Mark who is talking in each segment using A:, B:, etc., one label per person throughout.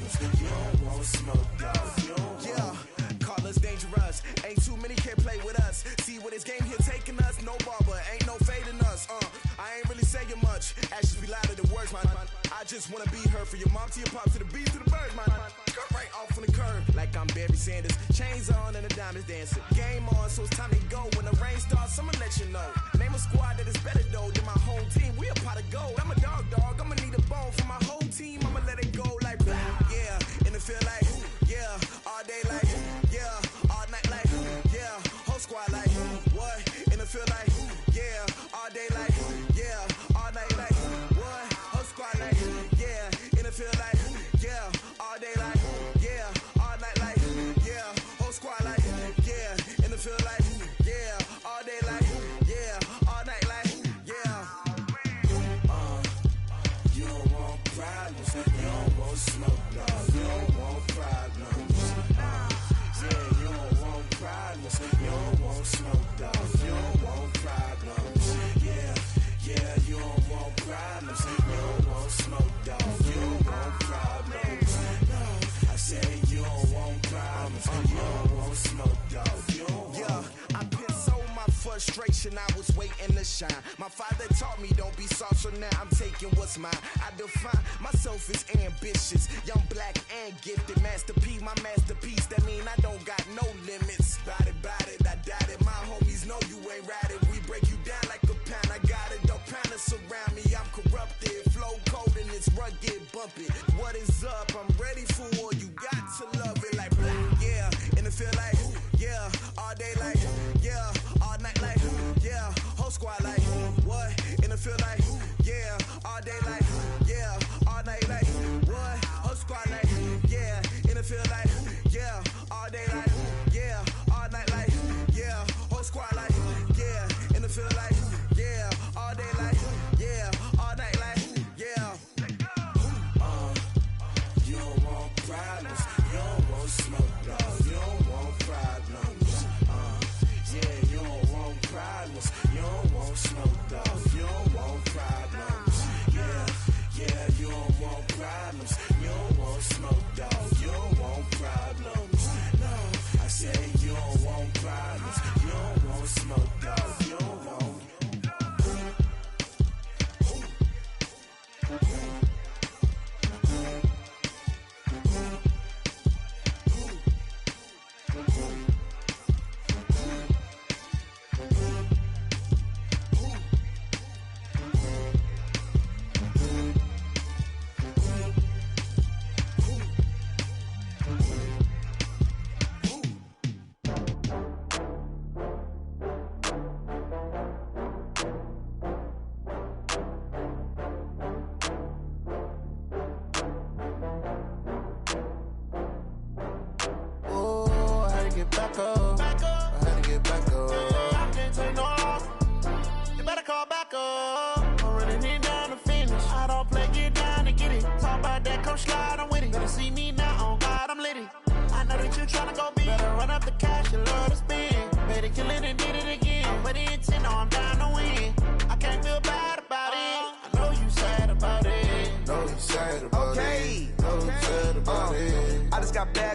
A: problems. You don't want smoke, dog. You don't
B: yeah, call us dangerous. Ain't too many can play with us. See where this game here taking us. No barber, ain't no fading us. I ain't really saying much. Actions be louder than words, man. I just wanna be heard for your mom to your pop to the beat to the birds, man. Cut right off on the curb like I'm Barry Sanders. Chains on and the diamonds dancing. Game on, so it's time to go. When the rain starts, I'ma let you know. Name a squad that is better though than my home team. We a pot of gold. I'm a dog. I'ma need a bone for my whole team. I'ma let it go like blah. Yeah, and it feel like yeah, all day like yeah, all night like yeah, whole squad like what? And it feel like yeah, all day like yeah, all night like what? Whole squad like yeah, and it feel like yeah, all day like yeah, all night like yeah, whole squad like yeah, and it feel like yeah, all day like yeah, all night like yeah.
A: You don't want problems. You don't want smoke, dog. You don't want problems. Yeah, you don't want problems. You don't want smoke, dog. You don't want problems. Yeah, you don't want problems. You don't want smoke, dog. You don't want problems. No, I said you don't want problems. You don't want smoke, dog. You don't want.
B: Yeah, I been so my frustration, I was waiting to shine. My father taught me don't be soft, so now I'm taking what's mine. I define myself as ambitious, young, black, and gifted. Master P, my masterpiece, that mean I don't got no limits. Bout it, I doubt it. My homies know you ain't ride it. We break you down like a pound. I got it, don't pound to surround me. I'm corrupted, flow cold and it's rugged, bump it. What is up? I'm ready for war. You got to love it like black, yeah. And it feel like yeah, all day like yeah, all night like yeah, whole squad like what? And it feel like yeah, all day like yeah, all night like what? Whole squad like yeah, and it feel like yeah, all day like yeah, all night like yeah, whole squad like yeah, and it feel like yeah, all day like yeah, all night like yeah.
A: You don't want problems. You don't want smoke, dog. You don't want problems. Yeah, you don't want problems. You don't want smoke, dog. You don't want problems. Yeah, you don't want problems. You don't want smoke, dog. You don't want problems. No, I said you don't want problems. You don't want smoke, dog. You don't want.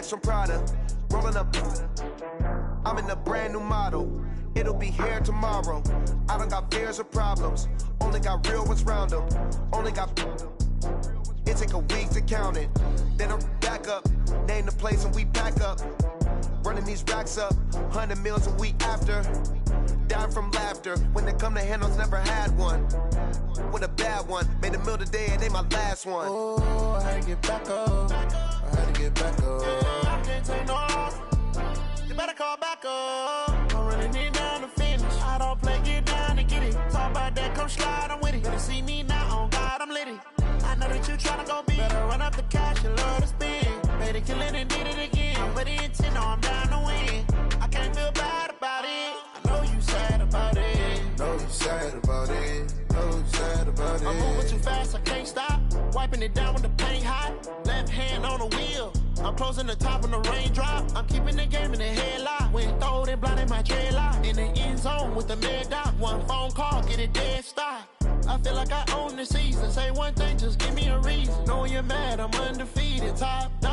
C: From Prada, rolling up. I'm in a brand new model. It'll be here tomorrow. I don't got fears or problems. Only got real ones round them. Only got. It take a week to count it. Then I'm back up. Name the place and we pack up. Running these racks up. 100 meals a week after. Dying from laughter. When they come to handles, never had one. With a bad one. Made a meal today and they my last one.
D: Oh, I had to get back up. I had to get back up.
E: I can't take no loss. You better call back up. I'm running it down to finish. I don't play, get down to get it. Talk about that, come slide, I'm with it. Better see me now, on God, I'm litty. I know that you tryna go big. Better run up the cash, you love to spend. Made it, kill it, and did it again. I'm with the intent, no, I'm down to win. I can't feel bad about it. I know you sad about it.
D: Know you sad about it. Know you sad about it.
E: I'm moving too fast, I can't stop. Wiping it down when the paint hot. Left hand on the wheel. I'm closing the top when the raindrop. I'm keeping the game in the headlock. When throwed and blinded my dreadlock. In the end zone with the mad dot. One phone call, get it dead stop. I feel like I own the season. Say one thing, just give me a reason. Knowing you're mad, I'm undefeated. Top dog.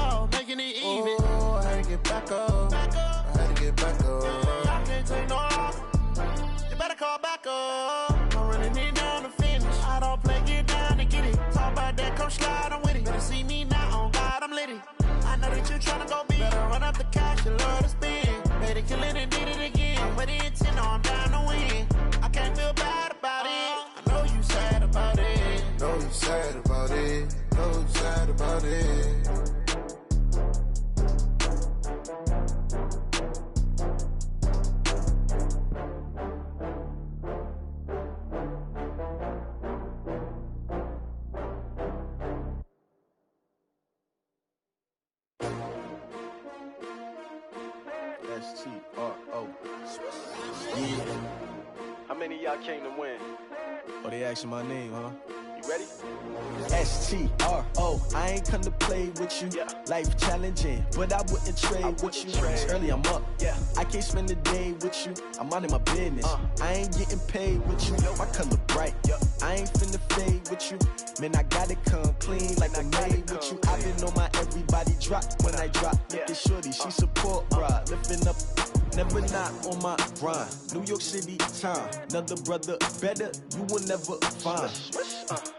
E: come slide, I'm with it. Better see me now, on God, I'm litty. I know that you tryna go big. Better run up the cash, you love to spend. Made it, kill it, and did it again. I'm with the intent, no, I'm down to win. I can't feel bad about it. I know you sad about it.
D: Know you sad about it. Know you sad about it.
B: S-T-R-O. Yeah. How many of y'all came to win? Oh, they asking my name, huh? You ready? S-T-R-O. I ain't come to play with you. Yeah. Life challenging, but I wouldn't trade with you. It's early, I'm up. Yeah. I can't spend the day with you. I'm minding my business. I ain't getting paid with you. My color bright. Yeah. I ain't finna fade with you. Man, I gotta come clean like I made with you. I've been on my everybody drop when I drop. Look at shorty, she support, bruh. Lifting up, never not on my grind. New York City time, another brother better, you will never find.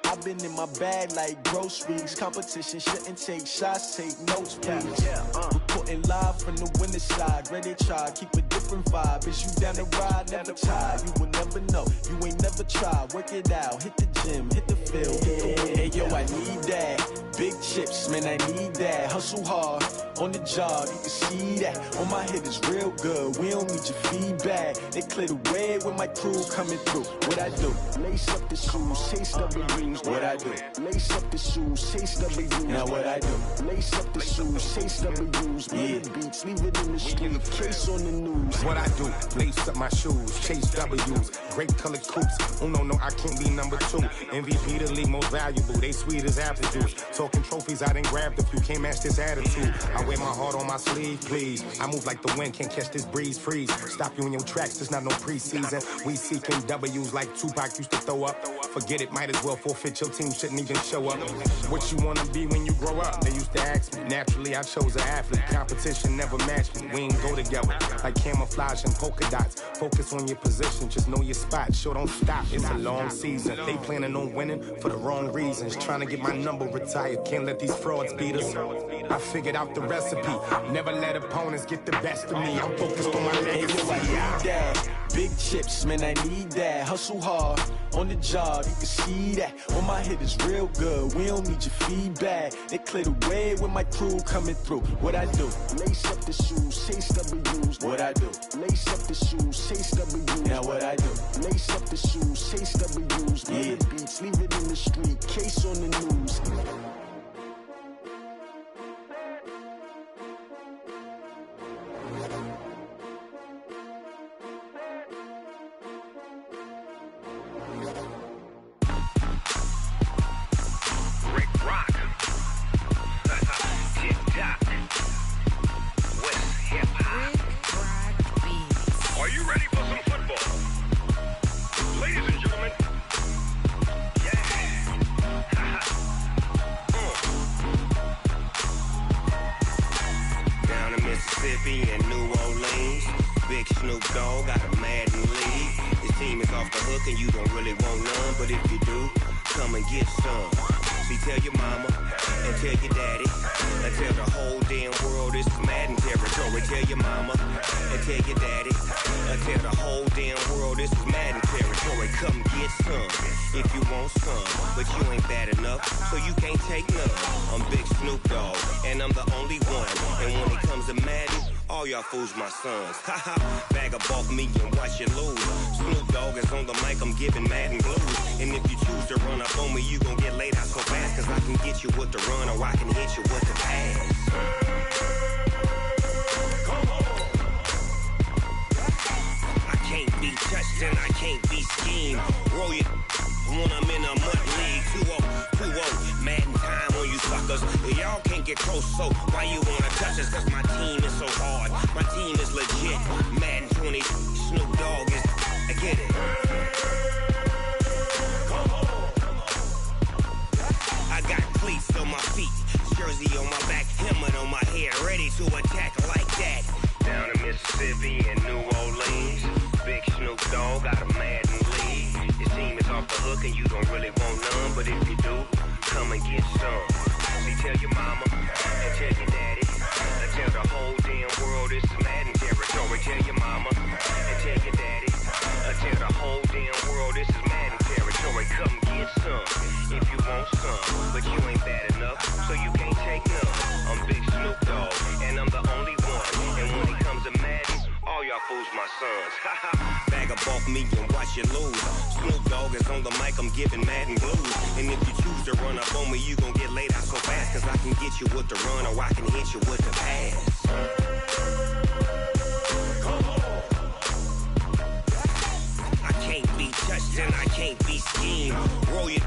B: I've been in my bag like groceries. Competition shouldn't take shots, take notes, please. Reporting live from the winning side. Ready to try, keep a different vibe. Is you down the ride, never tired. You will never know, you ain't never tried. Work it out, hit the gym, hit the field, hit the win. Hey yo, I need that. Big chips, man, I need that. Hustle hard, on the job, you can see that. On my head is real good, we don't need your feedback. They clear the way with my crew coming through. What I do? Lace up the shoes, chase W's. What I do? Lace up the shoes, chase W's. Now what I do? Lace up the shoes, chase W's. Yeah. Beats, leave it in the street, case on the news.
F: What I do? Lace up my shoes, chase W's. Great colored coops. Oh no, I can't be number 2. MVP the league most valuable. They sweet as apple juice. Talking trophies, I done grabbed a few. Can't match this attitude. I wear my heart on my sleeve, please. I move like the wind, can't catch this breeze, freeze. Stop you in your tracks, there's not no preseason. We seeking W's like Tupac used to throw up. Forget it, might as well forfeit, your team shouldn't even show up. What you wanna be when you grow up? They used to ask me. Naturally, I chose an athlete. Competition never matched me. We ain't go together. Like camouflage and polka dots. Focus on your position, just know your spot. Sure, don't stop, it's a long season. They planning on winning for the wrong reasons. Trying to get my number retired, can't let these frauds beat us. I figured out the recipe. Never let opponents get the best of me. I'm focused on my legacy.
B: Hey, yo, I need that. Big chips, man, I need that. Hustle hard, on the job, you can see that. On my head is real good, we don't need your feedback. They clear the way with my crew coming through. What I do? Lace up the shoes, chase W's. What I do? Lace up the shoes, chase W's. Now what I do? Lace up the shoes, chase W's. Yeah. Beats, leave it in the street, case on the news.
G: and New Orleans. Big Snoop Dogg got a Madden league. His team is off the hook and you don't really want none, but if you do, come and get some. See, tell your mama and tell your daddy and tell the whole damn world this is Madden territory. Tell your mama and tell your daddy and tell the whole damn world this is Madden territory. Come get some if you want some, but you ain't bad enough, so you can't take none. I'm Big Snoop Dogg and I'm the only one. And when it comes to Madden, all y'all fools my sons. Haha, bag of off me and watch you lose. Snoop Dogg is on the mic, I'm giving Madden blues. And if you choose to run up on me, you gon' get laid out so fast, cause I can get you with the run or I can hit you with the pass. I can't be touched and I can't be schemed. Roll you when I'm in a mud league. 2-0, Madden time on you suckers. Y'all can't get close, so why you wanna touch us? Cause my team is so hard, my team is legit. Madden 20, Snoop Dogg is, I get it. I got cleats on my feet, jersey on my back, helmet on my head, ready to attack like that. Down in Mississippi and New Orleans, Big Snoop Dogg got a Madden league. His team is off the hook and you don't really want none, but if you do, come and get some. See, tell your mama and tell your daddy. Tell the whole damn world this is Madden territory. Tell your mama and tell your daddy. Tell the whole damn world this is Madden territory. Come get some if you want some, but you ain't bad enough, so you can't take none. I'm Big Snoop Dogg, and I'm the only one. And when it comes to Madden, all y'all fools my sons. Bag up off me and watch you lose. Snoop Dogg is on the mic, I'm giving Madden blues. And if you choose to run up on me, you gon' get laid out so fast. Cause I can get you with the run or I can hit you with the pass. I can't be touched and I can't be schemed. Roll you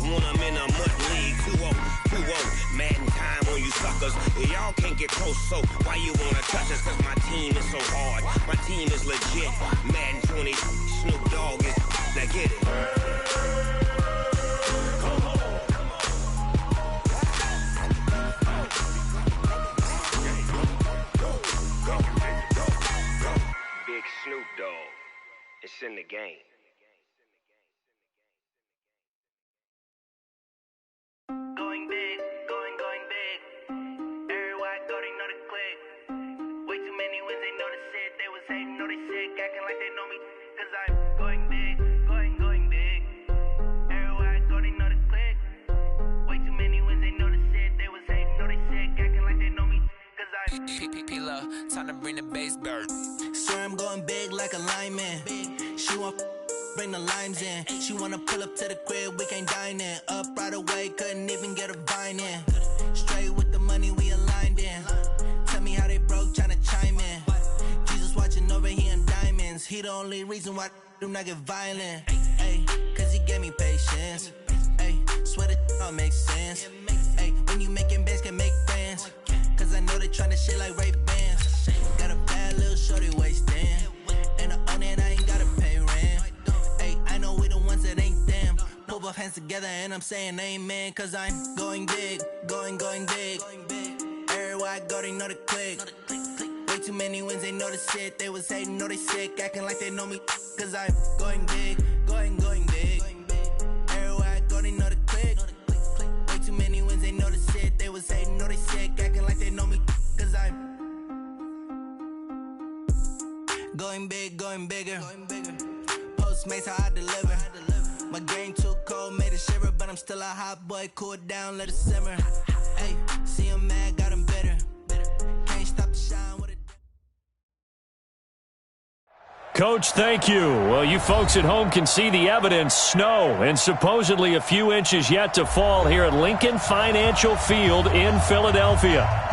G: when I'm in a mud league. 2-0, Madden time on you suckers. Y'all can't get close, so why you wanna touch us? Cause my team is so hard, my team is legit. Madden 20, Snoop Dogg is, now get it. Big Snoop Dogg, it's in the game.
H: Going big, going big. Everywhere I go, they know the click. Way too many wins, they know the shit. They was hating, know they sick, acting like they know me. Cause I'm going big, going big. Everywhere I go, they know the click. Way too many wins, they know the shit. They was hating, know they sick, acting like they know me. Cause I'm
I: P-Lo, time to bring the bass bird.
B: Swear I'm going big like a lineman. She want bring the limes in. She wanna pull up to the crib, we can't dine in. Up right away, couldn't even get a vine in. Straight with the money we aligned in. Tell me how they broke, tryna chime in. Jesus watching over here in diamonds. He the only reason why I do not get violent. Ay, cause he gave me patience. Ay, swear that all makes sense. Ay, when you making bands, can make friends. Cause I know they tryna shit like Ray-Bans. Got a bad little shorty wasting. And I own it, I ain't gotta pay rent. I know we the ones that ain't them. Pull both hands together and I'm saying amen. Cause I'm going big, going big. Everywhere I go, they know the click. Way too many wins, they know the shit. They was hating, know they sick, acting like they know me. Cause I'm going big, going big. Everywhere I go, they know the click. Way too many wins, they know the shit. They was hating, know they sick, acting like they know me. Cause I'm going big, going bigger. Postmates how I deliver. My game too cold, made it shiver, but I'm still a hot boy. Cool it down, let it simmer. Hey, see him mad, got him bitter. Can't stop the shine with it.
J: Coach, thank you. Well, you folks at home can see the evidence. Snow and supposedly a few inches yet to fall here at Lincoln Financial Field in Philadelphia.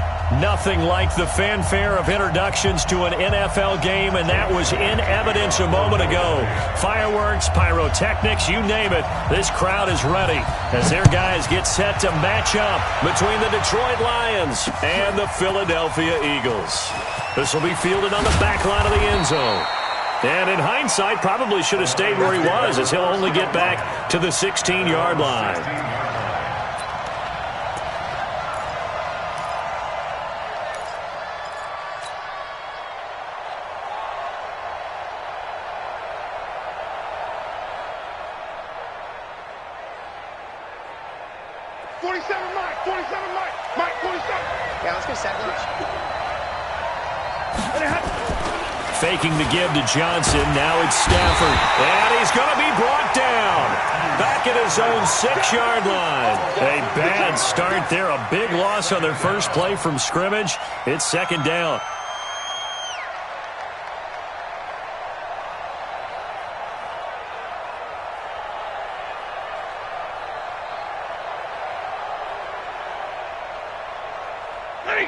J: Nothing like the fanfare of introductions to an NFL game, and that was in evidence a moment ago. Fireworks, pyrotechnics, you name it. This crowd is ready as their guys get set to match up between the Detroit Lions and the Philadelphia Eagles. This will be fielded on the back line of the end zone. And in hindsight, probably should have stayed where he was, as he'll only get back to the 16-yard line. Faking the give to Johnson. Now it's Stafford. And he's going to be brought down. Back at his own 6-yard line. A bad start there. A big loss on their first play from scrimmage. It's second down.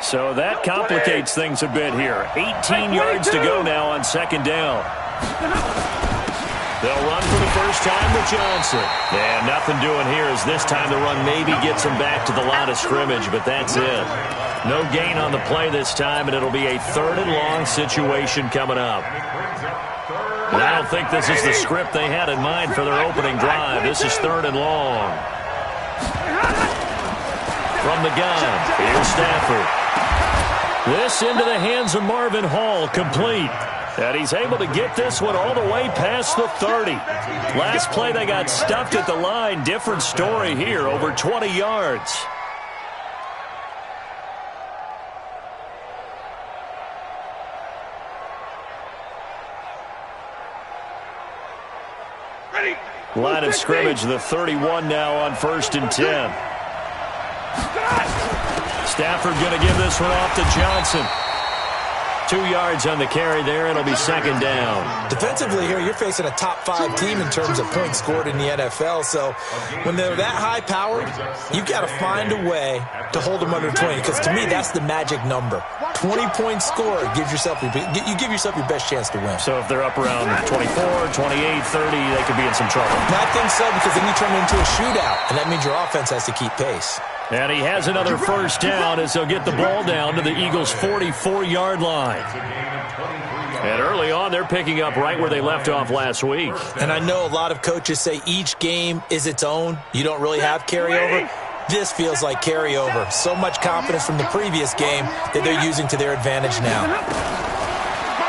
J: So that complicates things a bit here. 18 yards to go now on second down. They'll run for the first time with Johnson. And nothing doing here as this time the run maybe gets him back to the line of scrimmage, but that's it. No gain on the play this time, and it'll be a 3rd and long situation coming up. And I don't think this is the script they had in mind for their opening drive. This is 3rd and long. From the gun, here's Stafford. This into the hands of Marvin Hall, complete. And he's able to get this one all the way past the 30. Last play, they got stuffed at the line. Different story here, over 20 yards. Line of scrimmage, the 31 now on 1st and 10. Stafford going to give this one off to Johnson. 2 yards on the carry there. It'll be 2nd down.
K: Defensively here, you're facing a top 5 team in terms of points scored in the NFL. So when they're that high-powered, you've got to find a way to hold them under 20. Because to me, that's the magic number. 20 points scored gives yourself you give yourself your best chance to win.
J: So if they're up around 24, 28, 30, they could be in some trouble.
K: And I think so, because then you turn it into a shootout, and that means your offense has to keep pace.
J: And he has another 1st down as they'll get the ball down to the Eagles' 44-yard line. And early on, they're picking up right where they left off last week.
K: And I know a lot of coaches say each game is its own. You don't really have carryover. This feels like carryover. So much confidence from the previous game that they're using to their advantage now.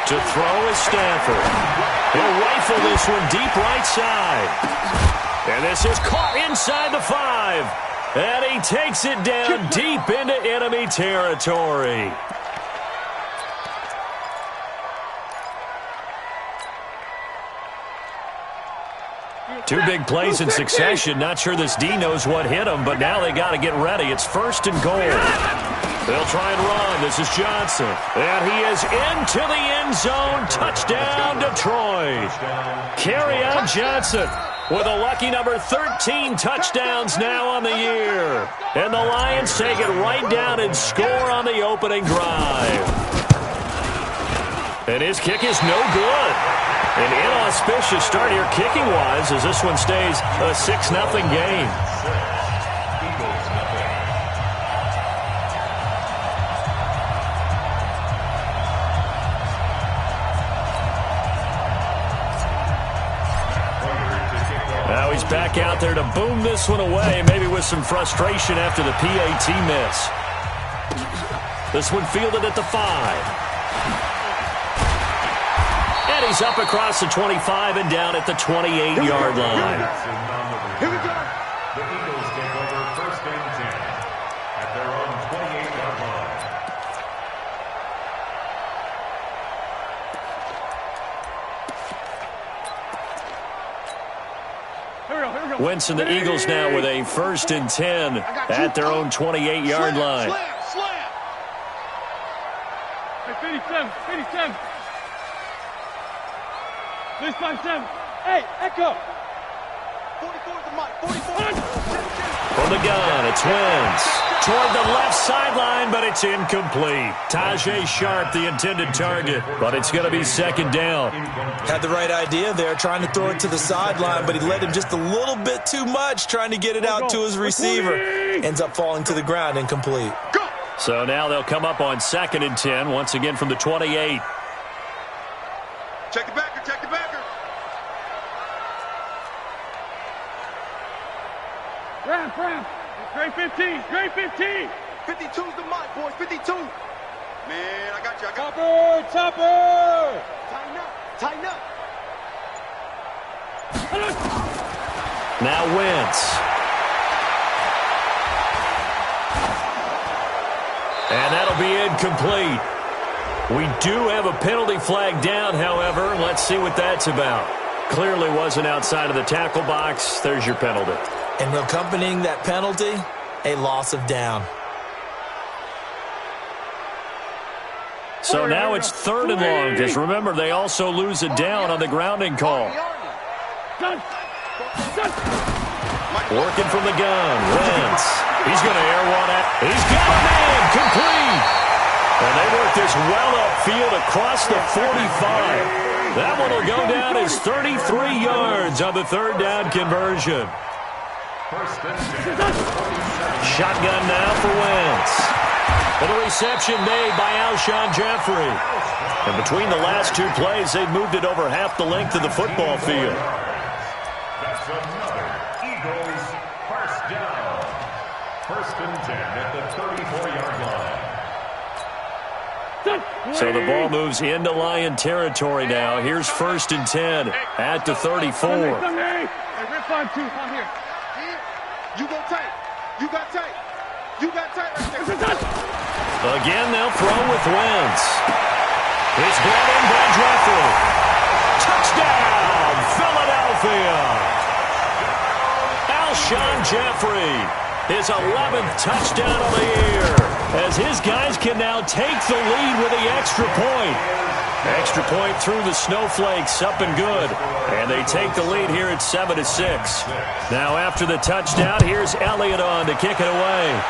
J: To throw is Stafford. He'll rifle this one deep right side. And this is caught inside the 5. And he takes it down deep into enemy territory. Two big plays in succession. Not sure this D knows what hit him, but now they got to get ready. It's 1st and goal. They'll try and run. This is Johnson. And he is into the end zone. Touchdown, Detroit. Kerryon Johnson with a lucky number 13 touchdowns now on the year. And the Lions take it right down and score on the opening drive. And his kick is no good. An inauspicious start here kicking-wise as this one stays a 6-0 game. Now he's back out there to boom this one away, maybe with some frustration after the PAT miss. This one fielded at the 5. And he's up across the 25 and down at the 28-yard line.
L: Here we go. The Eagles take over 1st and 10 at their own 28-yard line.
J: Wentz and the Eagles now with a 1st and 10 at their own 28-yard line.
L: Slam. Hey, 57. This by 7. Hey, Echo.
E: 44 the mic. 44.
J: From the gun, it's Wentz. Toward the left sideline, but it's incomplete. Tajay Sharp, the intended target, but it's going to be 2nd down.
K: Had the right idea there, trying to throw it to the sideline, but he led him just a little bit too much, trying to get it out to his receiver. Ends up falling to the ground, incomplete.
J: So now they'll come up on 2nd and 10, once again from the 28.
L: Check the backer. Ram. Great 15.
E: 52's the mic, boys. 52.
L: Man, I got you.
E: Topper. Tighten up.
J: Now Wentz. And that'll be incomplete. We do have a penalty flag down, however. Let's see what that's about. Clearly wasn't outside of the tackle box. There's your penalty.
K: And accompanying that penalty, a loss of down.
J: So now it's 3rd and long, because remember, they also lose a down on the grounding call. Working from the gun, Wentz. He's going to air one out. He's got a man, complete. And they work this well upfield across the 45. That one will go down as 33 yards on the 3rd down conversion. Shotgun now for Wentz. And a reception made by Alshon Jeffrey. And between the last 2 plays, they've moved it over half the length of the football field.
L: That's another Eagles 1st down. 1st and 10 at the 34-yard line.
J: So the ball moves into Lion territory now. Here's 1st and 10 at the 34.
M: Hey, rip on two. Come here. You go tight. You got tight. You got tight right there.
J: Again, they'll throw with Wentz. It's brought in by Jeffrey. Touchdown, Philadelphia. Alshon Jeffrey, his 11th touchdown of the year, as his guys can now take the lead with the extra point. Extra point through the snowflakes, up and good. And they take the lead here at 7-6. Now after the touchdown, here's Elliott on to kick it away.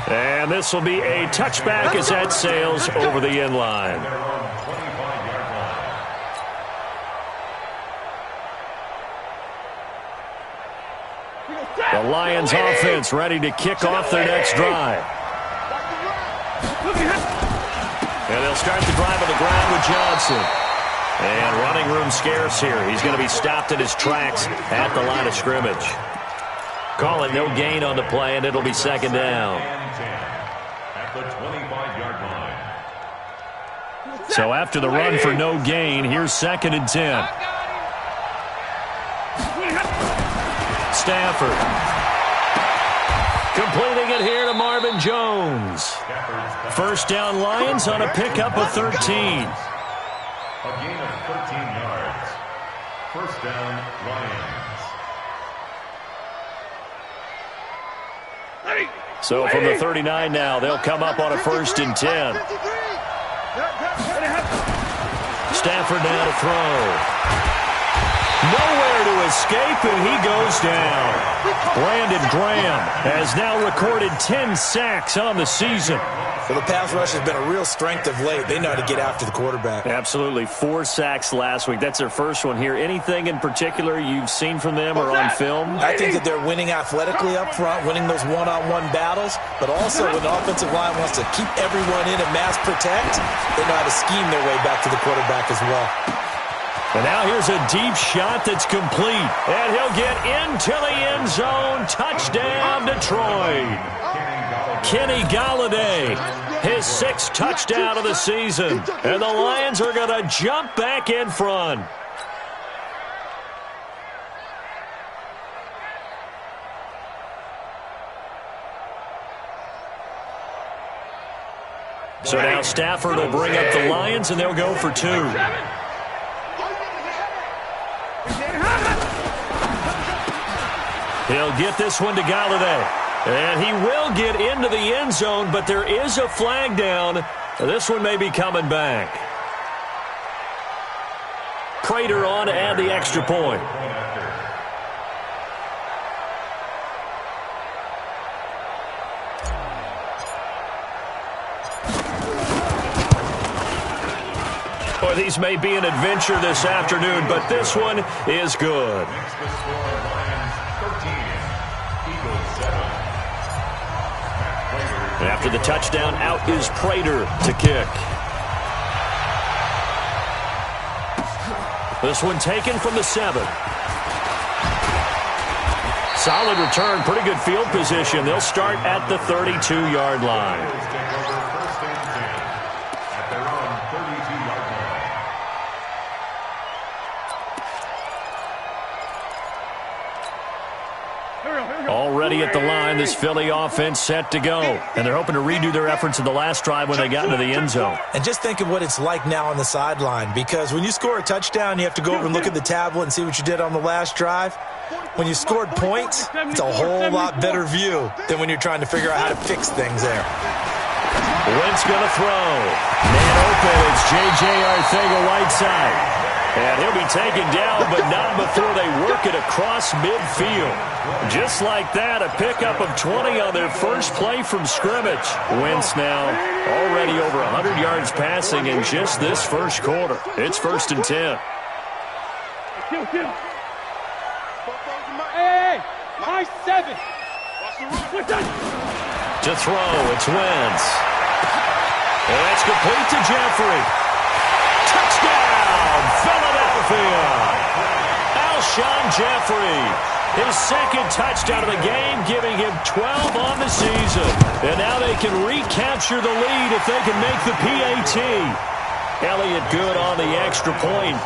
J: And this will be a touchback as that sails over the end line. The Lions offense ready to kick off their next drive. And they'll start the drive on the ground with Johnson. And running room scarce here. He's going to be stopped in his tracks at the line of scrimmage. Call it no gain on the play, and it'll be 2nd down.
L: At the 25-yard line.
J: So after the run for no gain, here's 2nd and 10. Stafford. Completing it here to Marvin Jones. 1st down Lions on a pickup of 13.
L: A gain of 13 yards. 1st down Lions.
J: So from the 39 now, they'll come up on a 1st and 10. Stafford now to throw. Nowhere to escape, and he goes down. Brandon Graham has now recorded 10 sacks on the season.
K: Well, the pass rush has been a real strength of late. They know how to get after the quarterback.
J: Absolutely. 4 sacks last week. That's their first one here. Anything in particular you've seen from them or on film?
K: I think that they're winning athletically up front, winning those one-on-one battles, but also when the offensive line wants to keep everyone in and mass protect, they know how to scheme their way back to the quarterback as well.
J: And now here's a deep shot that's complete. And he'll get into the end zone. Touchdown, Detroit. Kenny Golladay, his 6th touchdown of the season. And the Lions are going to jump back in front. So now Stafford will bring up the Lions, and they'll go for 2. He'll get this one to Golladay. And he will get into the end zone, but there is a flag down. This one may be coming back. Prater on to add the extra point. Boy, these may be an adventure this afternoon, but this one is good. After the touchdown, out is Prater to kick. This one taken from the 7. Solid return, pretty good field position. They'll start at the 32-yard line. Already at the line, this Philly offense set to go. And they're hoping to redo their efforts in the last drive when they got into the end zone.
K: And just think of what it's like now on the sideline, because when you score a touchdown, you have to go over and look at the tablet and see what you did on the last drive. When you scored points, it's a whole lot better view than when you're trying to figure out how to fix things there.
J: Wentz going to throw. Man open, it's J.J. Arcega-Whiteside. And he'll be taken down, but not before they work it across midfield. Just like that, a pickup of 20 on their first play from scrimmage. Wentz now already over 100 yards passing in just this first quarter. It's 1st and 10.
M: Hey, high 7.
J: To throw, it's Wentz. And that's complete to Jeffrey. Touchdown, Philadelphia. Alshon Jeffrey, his 2nd touchdown of the game, giving him 12 on the season. And now they can recapture the lead if they can make the PAT. Elliott good on the extra point.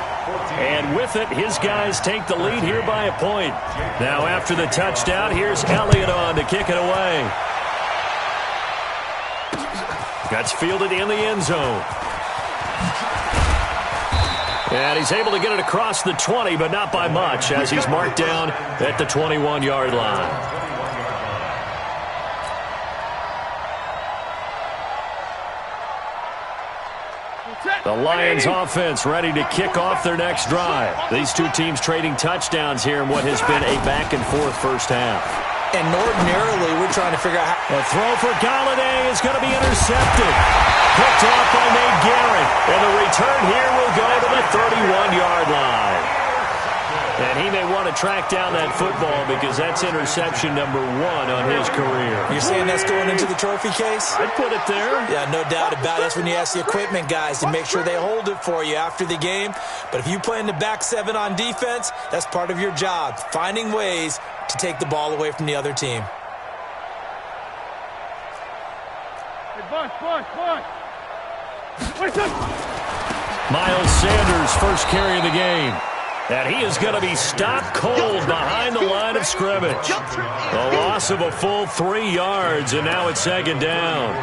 J: And with it, his guys take the lead here by a point. Now after the touchdown, here's Elliott on to kick it away. That's fielded in the end zone. And he's able to get it across the 20, but not by much, as he's marked down at the 21-yard line. The Lions offense ready to kick off their next drive. These two teams trading touchdowns here in what has been a back-and-forth first half.
K: And ordinarily, we're trying to figure out how...
J: The throw for Galladay is going to be intercepted. Picked off by Nate Garrett. And the return here will go to the 31-yard line. And he may want to track down that football because that's interception number 1 on his career.
K: You're saying that's going into the trophy case?
J: I'd put it there.
K: Yeah, no doubt about it. That's when you ask the equipment guys to make sure they hold it for you after the game. But if you play in the back 7 on defense, that's part of your job, finding ways to take the ball away from the other team.
J: Miles Sanders first carry of the game. And he is going to be stopped cold behind the line of scrimmage. A loss of a full 3 yards, and now it's second down.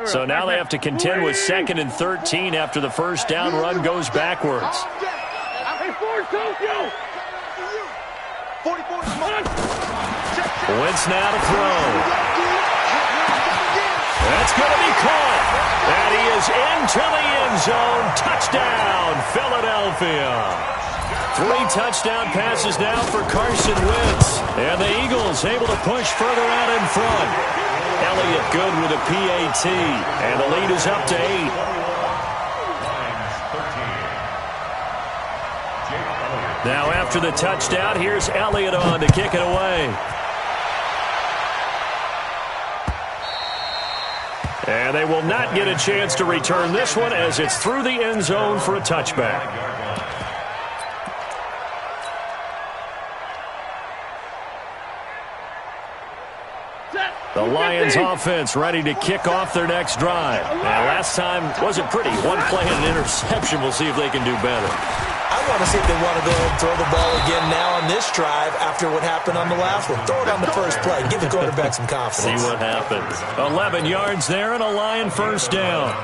J: So now they have to contend with 2nd and 13 after the first down run goes backwards. Wentz now to throw. That's going to be caught. And he is into the end zone. Touchdown, Philadelphia. 3 touchdown passes now for Carson Wentz. And the Eagles able to push further out in front. Elliott good with a PAT. And the lead is up to 8. Now after the touchdown, here's Elliott on to kick it away. And they will not get a chance to return this one as it's through the end zone for a touchback. The Lions offense ready to kick off their next drive. And last time wasn't pretty. 1 play and an interception. We'll see if they can do better.
K: I want to see if they want to go ahead and throw the ball again now on this drive after what happened on the last one. Throw it on the first play. Give the quarterback some confidence.
J: See what happens. 11 yards there and a Lion first down.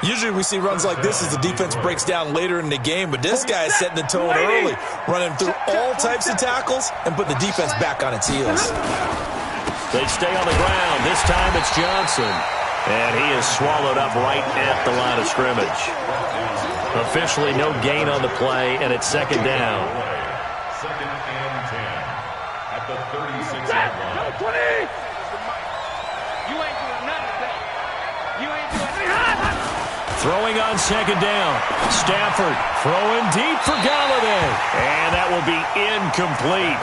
K: Usually we see runs like this as the defense breaks down later in the game, but this guy is setting the tone early, running through all types of tackles and put the defense back on its heels.
J: They stay on the ground. This time it's Johnson. And he is swallowed up right at the line of scrimmage. Officially no gain on the play, and it's second down.
L: 2nd and 10 at the 36-yard line.
M: You ain't doing nothing today. You ain't doing nothing.
J: Throwing on second down. Stafford throwing deep for Galladay. And that will be incomplete.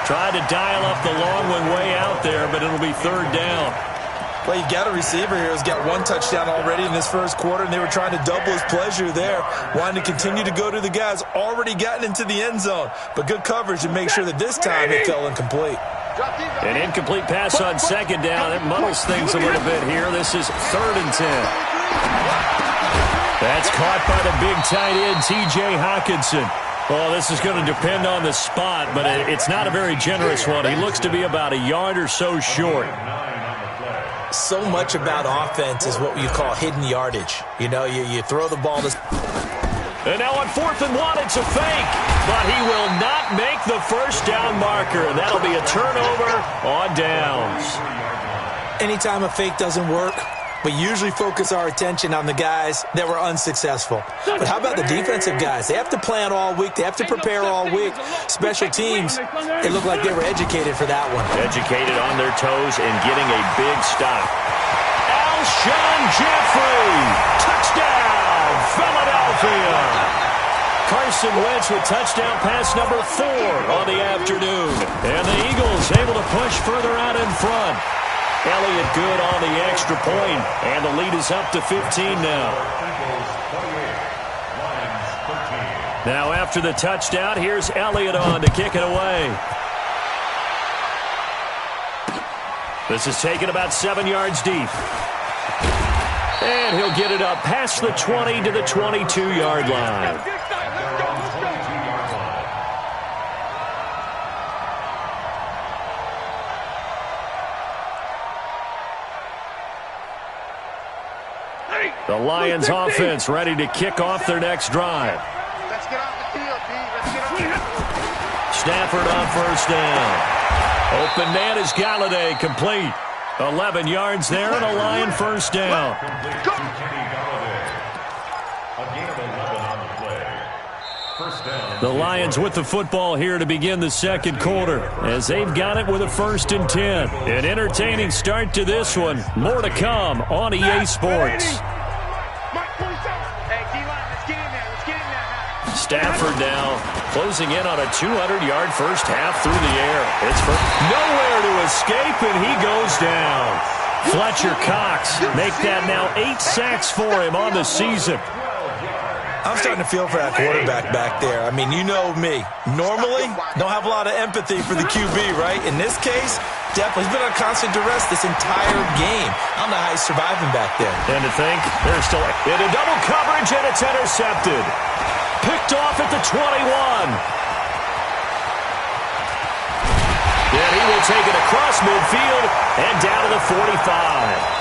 J: Tried to dial up the long one way out there, but it'll be third down.
K: Well, you got a receiver here who's got 1 touchdown already in this first quarter, and they were trying to double his pleasure there, wanting to continue to go to the guys already gotten into the end zone. But good coverage to make sure that this time it fell incomplete.
J: An incomplete pass on second down. That muddles things a little bit here. This is 3rd and 10. That's caught by the big tight end, T.J. Hockenson. Well, this is going to depend on the spot, but it's not a very generous one. He looks to be about a yard or so short.
K: So much about offense is what you call hidden yardage. You know, you throw the ball to...
J: And now on 4th and 1, it's a fake. But he will not make the first down marker. And that'll be a turnover on downs.
K: Anytime a fake doesn't work, we usually focus our attention on the guys that were unsuccessful. But how about the defensive guys? They have to plan all week. They have to prepare all week. Special teams, it looked like they were educated for that one.
J: Educated on their toes and getting a big stop. Alshon Jeffrey, touchdown, Philadelphia. Carson Wentz with touchdown pass number 4 on the afternoon. And the Eagles able to push further out in front. Elliott good on the extra point, and the lead is up to 15 now. Now after the touchdown, here's Elliott on to kick it away. This is taken about 7 yards deep. And he'll get it up past the 20 to the 22-yard line. The Lions offense ready to kick off their next drive.
M: Let's get off the field, D. Let's get off the field.
J: Stafford on first down. Open man is Galladay, complete. 11 yards there and a Lion first down. The Lions with the football here to begin the second quarter as they've got it with a 1st and 10. An entertaining start to this one. More to come on EA Sports. Stafford now closing in on a 200-yard first half through the air. It's for nowhere to escape, and he goes down. Fletcher Cox make that now 8 sacks for him on the season.
K: I'm starting to feel for that quarterback back there. I mean, you know me. Normally, don't have a lot of empathy for the QB, right? In this case, definitely. He's been on constant duress this entire game. I don't know how he's surviving back there.
J: And to think, they're still in a double coverage, and it's intercepted. Picked off at the 21. And he will take it across midfield and down to the 45.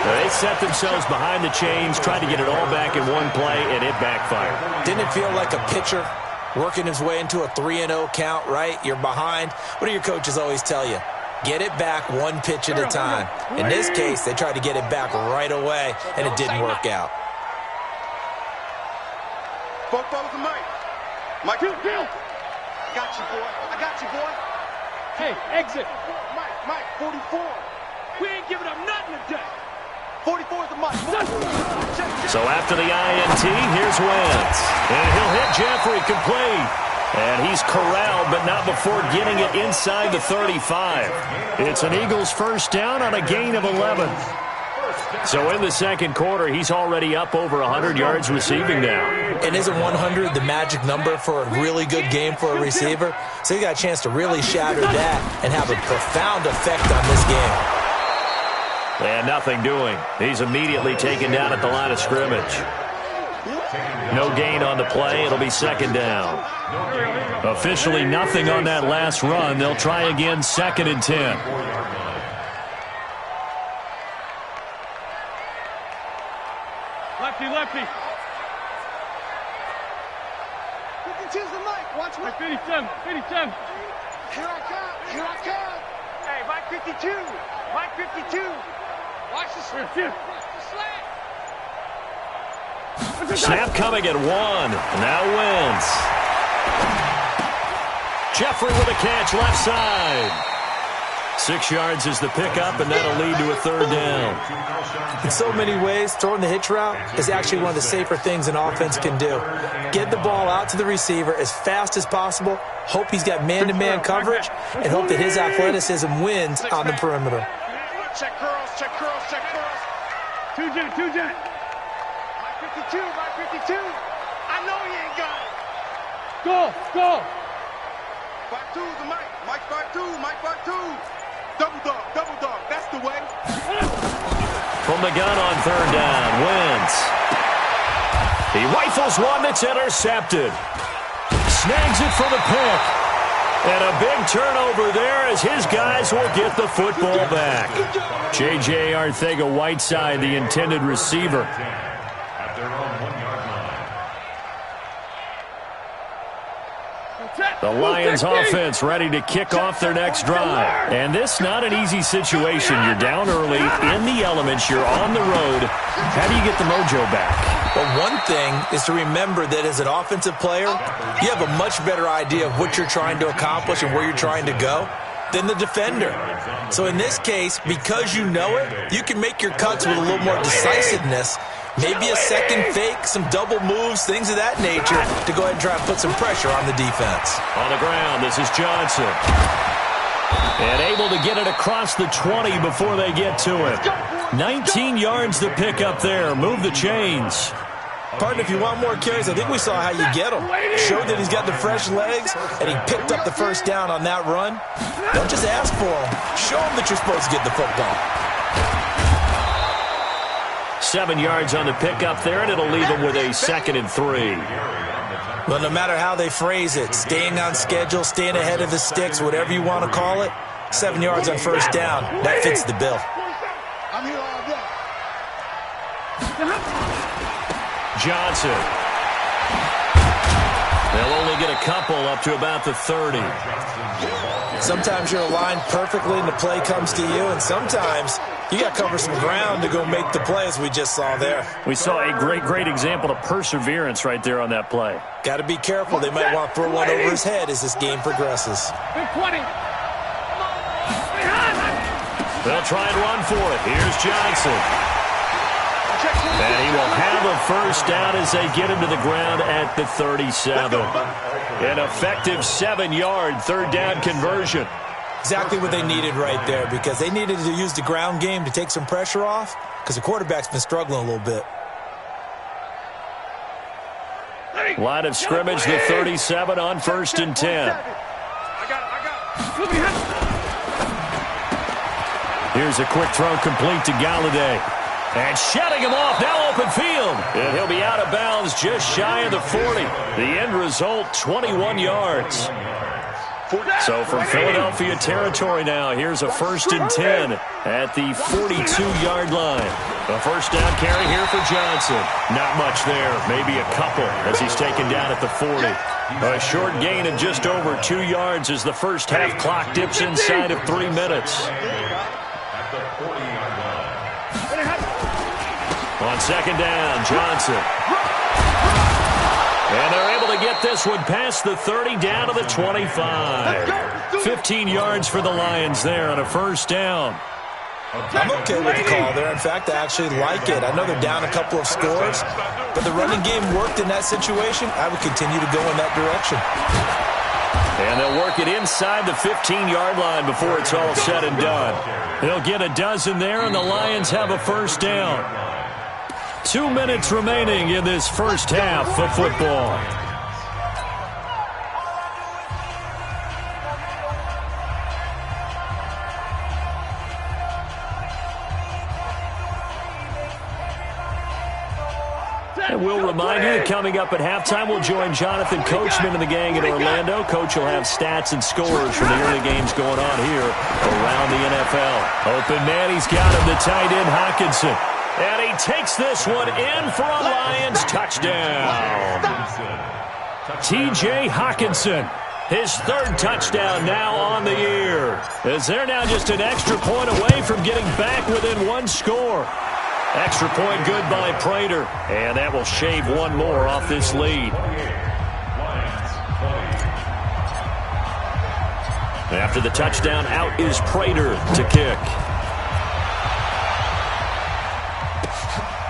J: They set themselves behind the chains, tried to get it all back in one play, and it backfired.
K: Didn't it feel like a pitcher working his way into a 3-0 count, right? You're behind. What do your coaches always tell you? Get it back one pitch at a time. In this case, they tried to get it back right away, and it didn't work out.
M: Both balls to Mike. Mike, I got you, boy. I got you, boy. Hey, exit. Mike, 44. We ain't giving up nothing today. 44 is the Mike.
J: So after the INT, here's Wentz. And he'll hit Jeffrey complete. And he's corralled, but not before getting it inside the 35. It's an Eagles first down on a gain of 11. So in the second quarter, he's already up over 100 yards receiving now.
K: And isn't 100 the magic number for a really good game for a receiver? So you got a chance to really shatter that and have a profound effect on this game.
J: And nothing doing. He's immediately taken down at the line of scrimmage. No gain on the play. It'll be second down. Officially nothing on that last run. They'll try again, 2nd and 10.
M: Lefty. 52's the mic. Watch me. 57. Here I come. Hey, Mike 52. Watch the slant.
J: Snap coming at 1. Now Wentz. Jeffrey with a catch left side. 6 yards is the pickup, and that'll lead to a 3rd down.
K: In so many ways, throwing the hitch route is actually one of the safer things an offense can do. Get the ball out to the receiver as fast as possible, hope he's got man-to-man coverage, and hope that his athleticism wins on the perimeter.
M: Check curls. Two jet. Mike 52. I know he ain't got it. Go. 5-2's the Mike. Mike 5-2. Double dog. That's the way.
J: From the gun on 3rd down, Wentz. He rifles one that's intercepted. Snags it for the pick. And a big turnover there as his guys will get the football back. J.J. Arcega-Whiteside, the intended receiver.
L: At their own 1-yard line.
J: The Lions offense ready to kick off their next drive. And this not an easy situation. You're down early, in the elements, you're on the road. How do you get the mojo back?
K: Well, one thing is to remember that as an offensive player, you have a much better idea of what you're trying to accomplish and where you're trying to go than the defender. So in this case, because you know it, you can make your cuts with a little more decisiveness. Maybe a second fake, some double moves, things of that nature to go ahead and try and put some pressure on the defense.
J: On the ground, this is Johnson. And able to get it across the 20 before they get to it. 19 yards to pick up there. Move the chains.
K: Partner, if you want more carries, I think we saw how you get them. Showed that he's got the fresh legs, and he picked up the first down on that run. Don't just ask for them. Show them that you're supposed to get the football.
J: 7 yards on the pickup there, and it'll leave him with a 2nd and 3.
K: Well, no matter how they phrase it, staying on schedule, staying ahead of the sticks, whatever you want to call it, 7 yards on first down, that fits the bill.
J: Johnson. They'll only get a couple up to about the 30.
K: Sometimes you're aligned perfectly and the play comes to you, and sometimes you got to cover some ground to go make the play, as we just saw there.
J: We saw a great example of perseverance right there on that play.
K: Got to be careful. They might want to throw one over his head as this game progresses.
J: They'll try and run for it. Here's Johnson. And he will have a first down as they get him to the ground at the 37. An effective 7-yard 3rd down conversion.
K: Exactly what they needed right there, because they needed to use the ground game to take some pressure off, because the quarterback's been struggling a little bit.
J: Line of scrimmage, the 37 on 1st and 10. Here's a quick throw complete to Galladay. And shutting him off, now open field. And he'll be out of bounds just shy of the 40. The end result, 21 yards. So from Philadelphia territory now, here's a 1st and 10 at the 42-yard line. A first down carry here for Johnson. Not much there, maybe a couple as he's taken down at the 40. A short gain of just over 2 yards as the first half clock dips inside of 3 minutes. On 2nd down, Johnson. And they're able to get this one past the 30 down to the 25. 15 yards for the Lions there on a first down.
K: I'm okay with the call there. In fact, I actually like it. I know they're down a couple of scores, but the running game worked in that situation. I would continue to go in that direction.
J: And they'll work it inside the 15-yard line before it's all said and done. They'll get a dozen there, and the Lions have a first down. 2 minutes remaining in this first half of football. And we'll remind you that coming up at halftime, we'll join Jonathan Coachman and the gang in Orlando. Coach will have stats and scores from the early games going on here around the NFL. Open man, he's got him, the tight end, Hockenson. And he takes this one in for a Lions touchdown. T.J. Hockenson, his 3rd touchdown now on the year, as they're now just an extra point away from getting back within 1 score. Extra point good by Prater, and that will shave 1 more off this lead. After the touchdown, out is Prater to kick.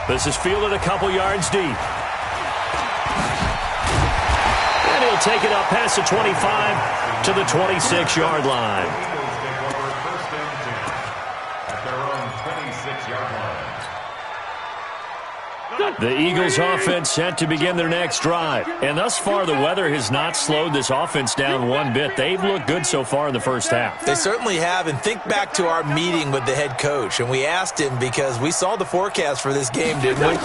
J: This is fielded a couple yards deep. And he'll take it up past the 25 to the 26-yard line. The Eagles offense set to begin their next drive. And thus far, the weather has not slowed this offense down one bit. They've looked good so far in the first half.
K: They certainly have. And think back to our meeting with the head coach. And we asked him, because we saw the forecast for this game, didn't we?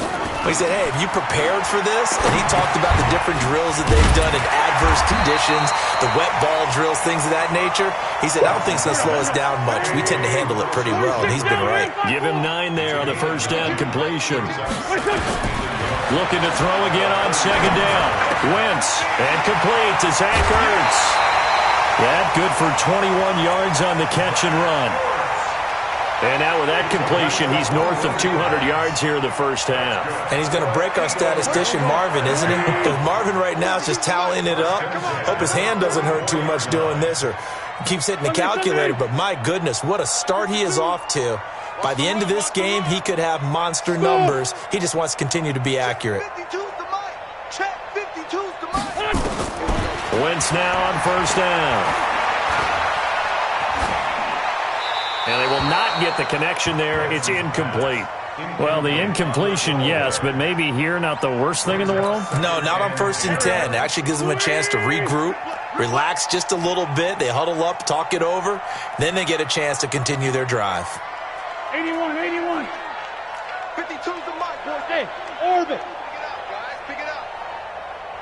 K: We said, hey, have you prepared for this? And he talked about the different drills that they've done in adverse conditions, the wet ball drills, things of that nature. He said, I don't think it's going to slow us down much. We tend to handle it pretty well, and he's been right.
J: Give him 9 there on the first down completion. Looking to throw again on 2nd down. Wentz, and complete to Zach Ertz. That good for 21 yards on the catch and run. And now with that completion, he's north of 200 yards here in the first half.
K: And he's going to break our statistician, Marvin, isn't he? Because Marvin right now is just tallying it up. Hope his hand doesn't hurt too much doing this, or keeps hitting the calculator. But my goodness, what a start he is off to. By the end of this game, he could have monster numbers. He just wants to continue to be accurate.
J: Wentz now on first down. And they will not get the connection there. It's incomplete. Well, the incompletion, yes, but maybe here not the worst thing in the world?
K: No, not on 1st and 10. It actually gives them a chance to regroup, relax just a little bit. They huddle up, talk it over. Then they get a chance to continue their drive.
M: 81, 81.
E: 52's the mark, boys.
M: Hey, orbit.
E: Pick it up, guys. Pick it up.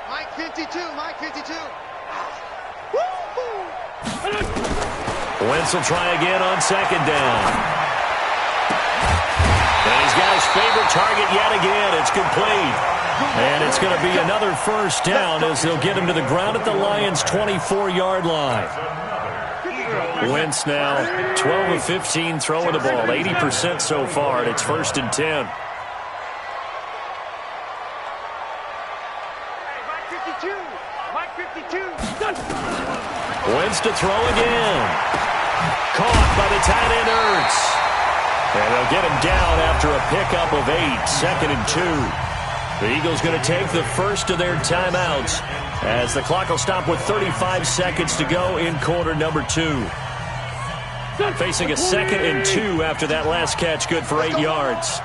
E: Mike 52, Mike 52. Woo-hoo!
J: Wentz will try again on 2nd down. And he's got his favorite target yet again. It's complete. And it's going to be another 1st down as they'll get him to the ground at the Lions' 24-yard line. Wentz now 12 of 15 throwing the ball, 80% so far, and it's 1st and 10.
M: Mike 52.
J: Wentz to throw again. Caught by the tight end Ertz. And they'll get him down after a pickup of 8, 2nd and 2. The Eagles going to take the first of their timeouts as the clock will stop with 35 seconds to go in quarter number 2. Facing a 2nd and 2 after that last catch, good for 8 yards.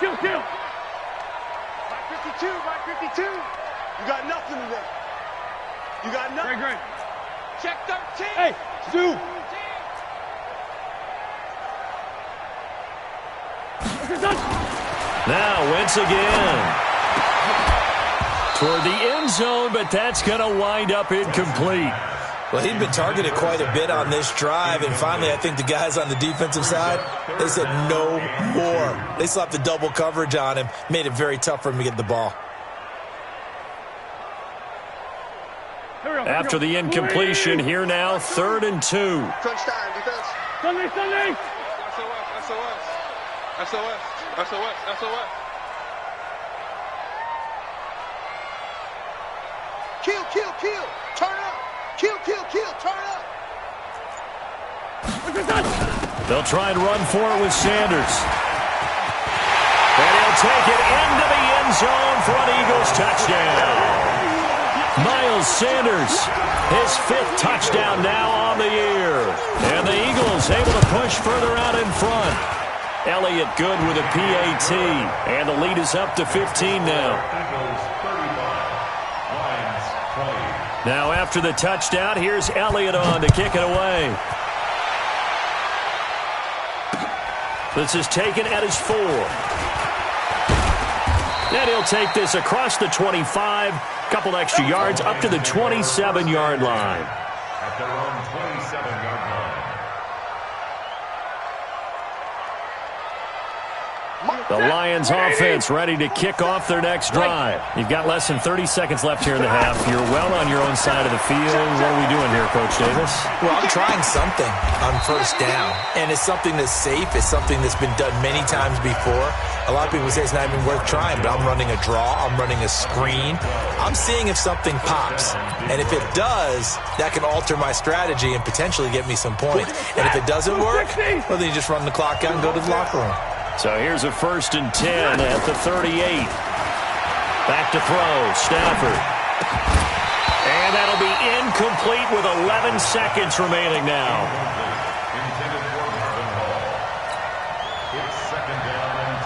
M: Kill.
E: Mike 52, Mike 52. You got nothing today. You got nothing.
M: Great.
E: Check 13.
M: Hey, Stu.
J: Now Wentz again. Toward the end zone, but that's going to wind up incomplete.
K: Well, he'd been targeted quite a bit on this drive, and finally I think the guys on the defensive side, they said no more. They slapped the double coverage on him, made it very tough for him to get the ball.
J: After the incompletion, here now, 3rd and 2.
E: Crunch time, defense.
M: Sunday.
E: SOS. Kill. Turn up. Kill. Turn up.
J: They'll try and run for it with Sanders. And he'll take it into the end zone for an Eagles touchdown. Miles Sanders, his 5th touchdown now on the year. And the Eagles able to push further out in front. Elliott good with a PAT. And the lead is up to 15 now. Now after the touchdown, here's Elliott on to kick it away. This is taken at his 4. And he'll take this across the 25. Couple extra yards up to the 27-yard line.
L: At their own 27-yard line.
J: The Lions offense ready to kick off their next drive. You've got less than 30 seconds left here in the half. You're well on your own side of the field. What are we doing here, Coach Davis?
K: Well, I'm trying something on 1st down, and it's something that's safe. It's something that's been done many times before. A lot of people say it's not even worth trying, but I'm running a draw. I'm running a screen. I'm seeing if something pops, and if it does, that can alter my strategy and potentially get me some points. And if it doesn't work, well, then you just run the clock out and go to the locker room.
J: So here's a 1st and 10 at the 38. Back to throw, Stafford. And that'll be incomplete with 11 seconds remaining now.
L: Intended for Marvin Hall. It's 2nd down and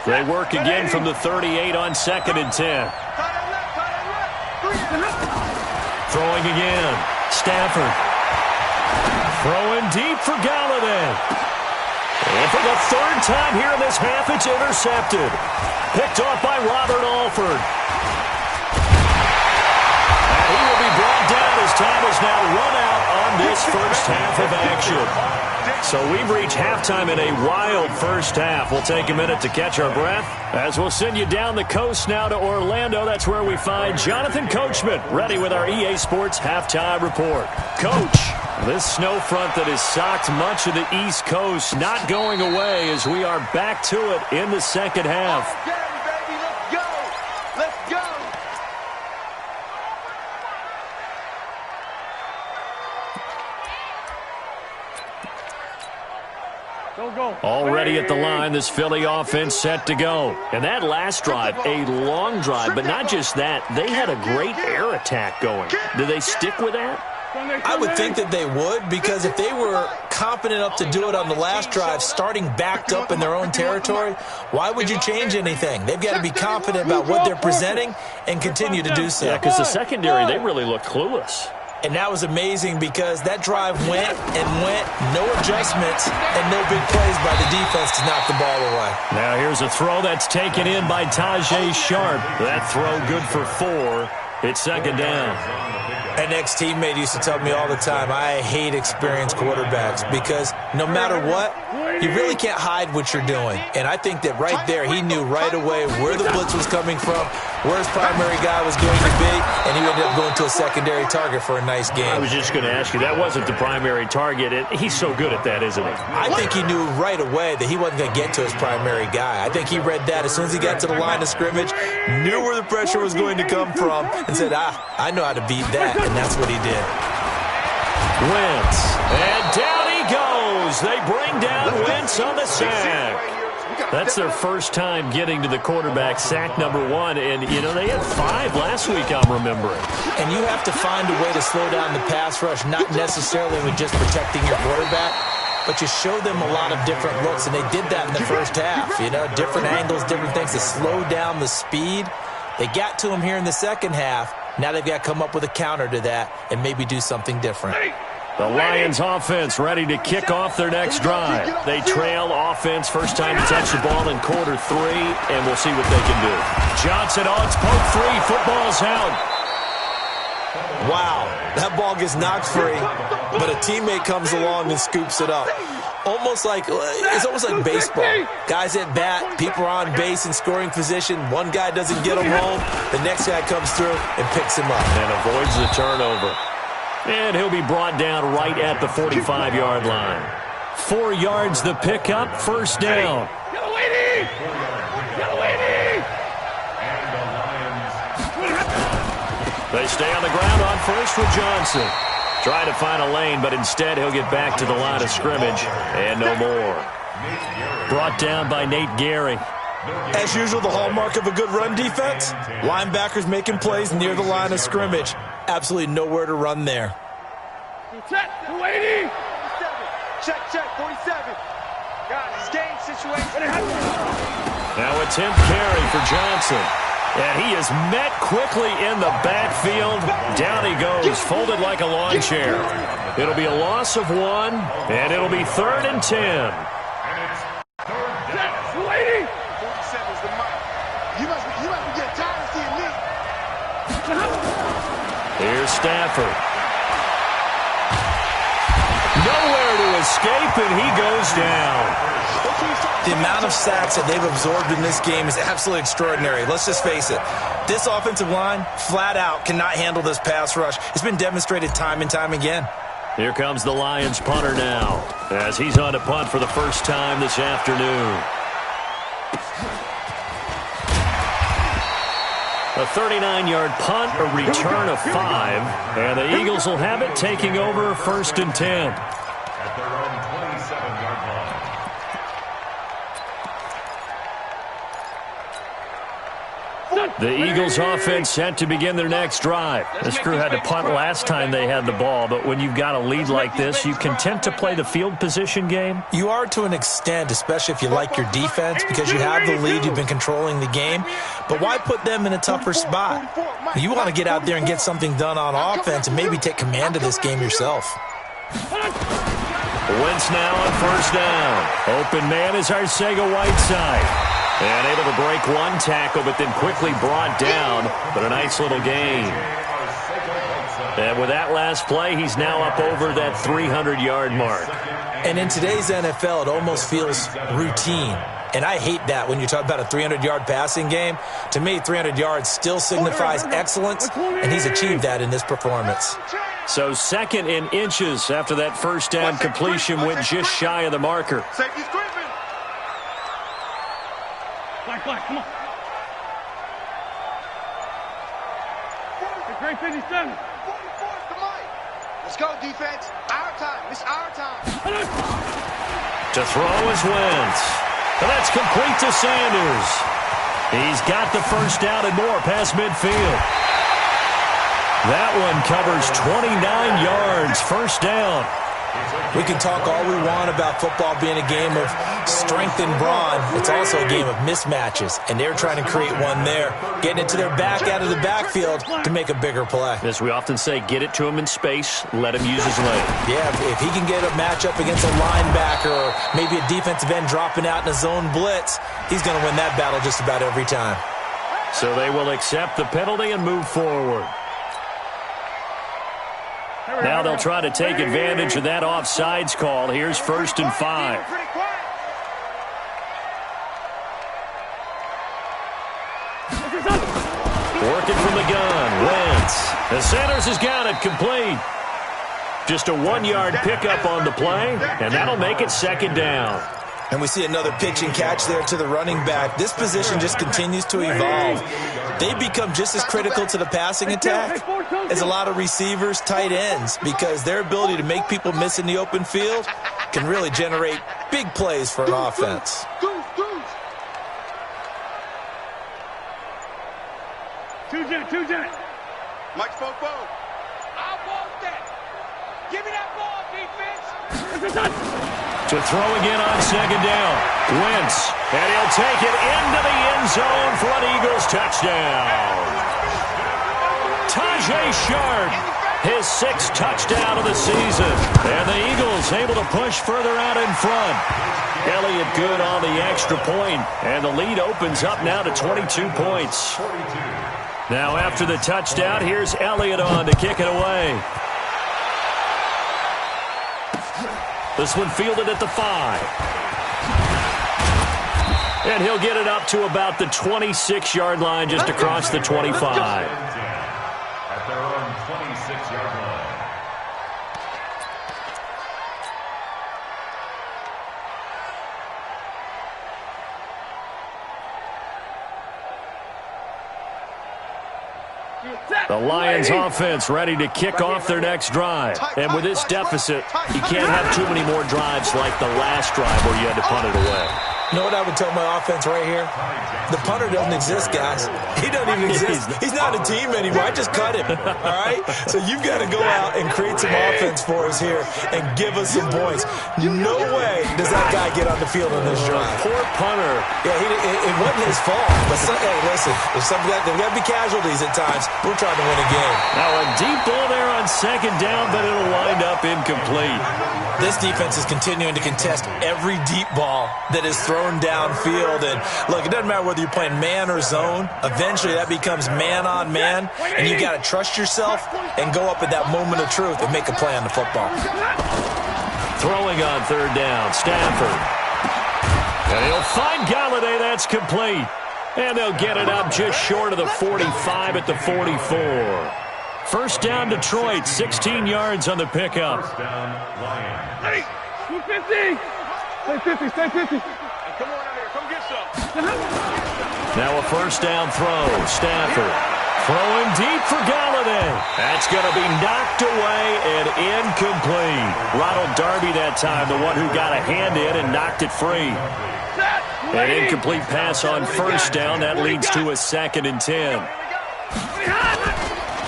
L: 10.
J: They work again from the 38 on 2nd and 10. Throwing again, Stafford. Throwing deep for Galladay. And for the 3rd time here in this half, it's intercepted. Picked off by Robert Alford. And he will be brought down as time is now run out on this first half of action. So we've reached halftime in a wild first half. We'll take a minute to catch our breath as we'll send you down the coast now to Orlando. That's where we find Jonathan Coachman ready with our EA Sports Halftime Report. Coach, this snow front that has socked much of the East Coast not going away as we are back to it in the second half.
E: Okay, baby, let's go. Let's go.
M: Go.
J: Already at the line, this Philly offense set to go. And that last drive, a long drive, but not just that. They had a great air attack going. Do they stick with that?
K: I would think that they would, because if they were confident enough to do it on the last drive, starting backed up in their own territory, why would you change anything? They've got to be confident about what they're presenting and continue to do so.
J: Yeah, because the secondary, they really looked clueless.
K: And that was amazing because that drive went and went, no adjustments, and no big plays by the defense to knock the ball away.
J: Now here's a throw that's taken in by Tajay Sharp. That throw good for 4. It's second down.
K: An ex-teammate used to tell me all the time, I hate experienced quarterbacks because no matter what, you really can't hide what you're doing. And I think that right there, he knew right away where the blitz was coming from, where his primary guy was going to be, and he ended up going to a secondary target for a nice game.
J: I was just going to ask you, that wasn't the primary target. He's so good at that, isn't he?
K: I think he knew right away that he wasn't going to get to his primary guy. I think he read that as soon as he got to the line of scrimmage, knew where the pressure was going to come from, and said, I know how to beat that, and that's what he did.
J: Wentz, and down he goes. They bring down Wentz on the sack. That's their first time getting to the quarterback, sack number 1. And, you know, they had 5 last week, I'm remembering.
K: And you have to find a way to slow down the pass rush, not necessarily with just protecting your quarterback, but you show them a lot of different looks, and they did that in the first half. You know, different angles, different things to slow down the speed. They got to him here in the second half. Now they've got to come up with a counter to that and maybe do something different.
J: The Lions offense ready to kick off their next drive. They trail offense, first time to touch the ball in quarter 3, and we'll see what they can do. Johnson on poke 3, football's out.
K: Wow, that ball gets knocked free, but a teammate comes along and scoops it up. It's almost like baseball. Guys at bat, people are on base in scoring position. One guy doesn't get him home. The next guy comes through and picks him up.
J: And avoids the turnover. And he'll be brought down right at the 45-yard line. 4 yards the pickup, first down. They stay on the ground on first with Johnson. Trying to find a lane, but instead he'll get back to the line of scrimmage. And no more. Brought down by Nate Gary.
K: As usual, the hallmark of a good run defense, linebackers making plays near the line of scrimmage. Absolutely nowhere to run there.
M: Check, 280. Check, 47. Got his game situation.
J: Now attempt carry for Johnson. And he is met quickly in the backfield. Down he goes, folded like a lawn chair. It'll be a loss of 1, and it'll be 3rd and 10.
M: 280. 47 is the mark. You must be getting tired of seeing me.
J: Here's Stafford. Nowhere to escape, and he goes down.
K: The amount of sacks that they've absorbed in this game is absolutely extraordinary. Let's just face it. This offensive line, flat out, cannot handle this pass rush. It's been demonstrated time and time again.
J: Here comes the Lions punter now, as he's on to punt for the first time this afternoon. A 39-yard punt, a return of 5, and the Eagles will have it, taking over 1st and 10.
L: At their own 27-yard line.
J: The Eagles offense set to begin their next drive. This crew had to punt last time they had the ball, but when you've got a lead like this, you content to play the field position game?
K: You are to an extent, especially if you like your defense, because you have the lead, you've been controlling the game. But why put them in a tougher spot? You want to get out there and get something done on offense and maybe take command of this game yourself.
J: Wentz now on first down. Open man is Arcega-Whiteside. And able to break one tackle, but then quickly brought down. But a nice little gain. And with that last play, he's now up over that 300-yard mark.
K: And in today's NFL, it almost feels routine. And I hate that when you talk about a 300-yard passing game. To me, 300 yards still signifies excellence, and he's achieved that in this performance.
J: So 2nd in inches after that first down completion went just shy of the marker.
M: Safety's creeping. Black, come on. The great 57. 44 is the mic. Let's go, defense. Our time. It's our time.
J: To throw is Wentz. And that's complete to Sanders. He's got the first down and more past midfield. That one covers 29 yards, first down.
K: We can talk all we want about football being a game of strength and brawn. It's also a game of mismatches, and they're trying to create one there, getting it to their back out of the backfield to make a bigger play.
J: As we often say, get it to him in space, let him use his leg.
K: Yeah, if he can get a matchup against a linebacker or maybe a defensive end dropping out in a zone blitz, he's going to win that battle just about every time.
J: So they will accept the penalty and move forward. Now they'll try to take advantage of that offsides call. Here's 1st and 5. Working from the gun, Wentz. The Sanders has got it complete. Just a 1-yard pickup on the play, and that'll make it 2nd down.
K: And we see another pitch and catch there to the running back. This position just continues to evolve. They become just as critical to the passing attack as a lot of receivers, tight ends, because their ability to make people miss in the open field can really generate big plays for an offense.
M: Two Jet. Mike Fofo. I want that. Give me that ball, defense.
J: To throw again on 2nd down. Wentz, and he'll take it into the end zone for an Eagles touchdown. Tajay Sharp, his 6th touchdown of the season. And the Eagles able to push further out in front. Elliott good on the extra point, and the lead opens up now to 22 points. Now after the touchdown, here's Elliott on to kick it away. This one fielded at the 5. And he'll get it up to about the 26-yard line, just across the 25.
L: At their own 26-yard line.
J: The Lions offense ready to kick off their next drive. And with this deficit, you can't have too many more drives like the last drive where you had to punt it away.
K: You know what I would tell my offense right here? The punter doesn't exist, guys. He doesn't even exist. He's not a team anymore. I just cut him, all right? So you've got to go out and create some offense for us here and give us some points. No way does that guy get on the field on this drive.
J: Poor punter.
K: Yeah, it wasn't his fault. But hey, listen, there's got to be casualties at times. We're trying to win a game.
J: Now a deep ball there on 2nd down, but it'll wind up incomplete.
K: This defense is continuing to contest every deep ball that is thrown downfield. And look, it doesn't matter whether you're playing man or zone. Eventually that becomes man on man, and you got to trust yourself and go up at that moment of truth and make a play on the football.
J: Throwing on 3rd down, Stafford. And he'll find Galladay. That's complete. And they'll get it up just short of the 45 at the 44. 1st down, Detroit, 16 yards on the pickup.
L: 1st down, Lions.
M: Hey, 250. Stay 50. Come on out here. Come get some.
J: Now a 1st down throw. Stafford throwing deep for Galladay. That's going to be knocked away and incomplete. Ronald Darby that time, the one who got a hand in and knocked it free. An incomplete pass on 1st down. That leads to a 2nd and 10.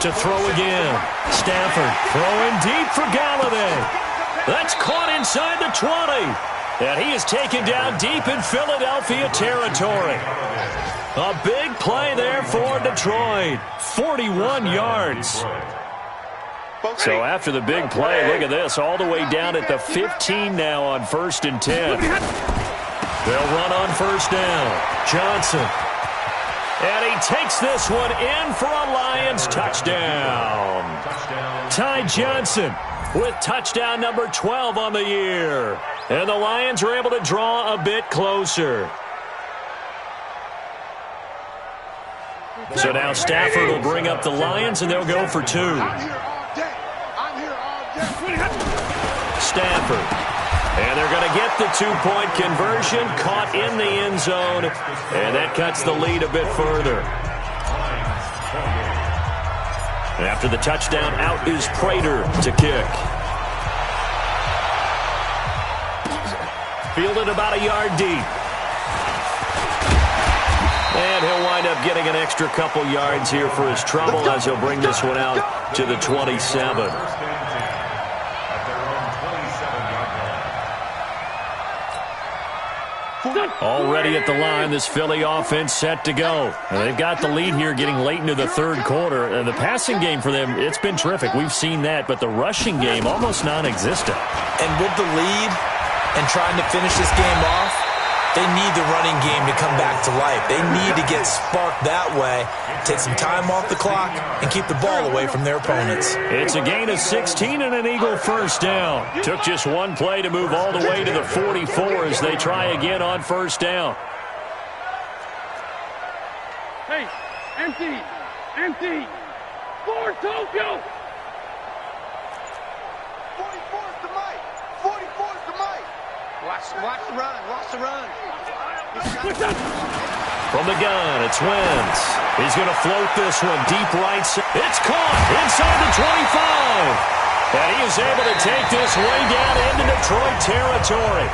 J: To throw again. Stafford throwing deep for Galladay. That's caught inside the 20. And he is taken down deep in Philadelphia territory. A big play there for Detroit. 41 yards. So after the big play, look at this. All the way down at the 15 now on 1st and 10. They'll run on 1st down. Johnson. And he takes this one in for a Lions touchdown. Ty Johnson with touchdown number 12 on the year. And the Lions are able to draw a bit closer. So now Stafford will bring up the Lions, and they'll go for 2. Stafford. And they're going to get the 2-point conversion, caught in the end zone, and that cuts the lead a bit further. After the touchdown, out is Prater to kick. Fielded about a yard deep. And he'll wind up getting an extra couple yards here for his trouble as he'll bring this one out to the 27. Already at the line, this Philly offense set to go. And they've got the lead here getting late into the third quarter. And the passing game for them, it's been terrific. We've seen that, but the rushing game almost non-existent.
K: And with the lead and trying to finish this game off, they need the running game to come back to life. They need to get sparked that way, take some time off the clock, and keep the ball away from their opponents.
J: It's a gain of 16 and an Eagle first down. Took just one play to move all the way to the 44 as they try again on first down.
M: Hey, empty, empty. For Tokyo.
C: 44's the mic. 44's the mic. Watch the run. Watch the run.
J: From the gun, it's Wentz. He's going to float this one deep right. It's caught inside the 25. And he is able to take this way down into Detroit territory.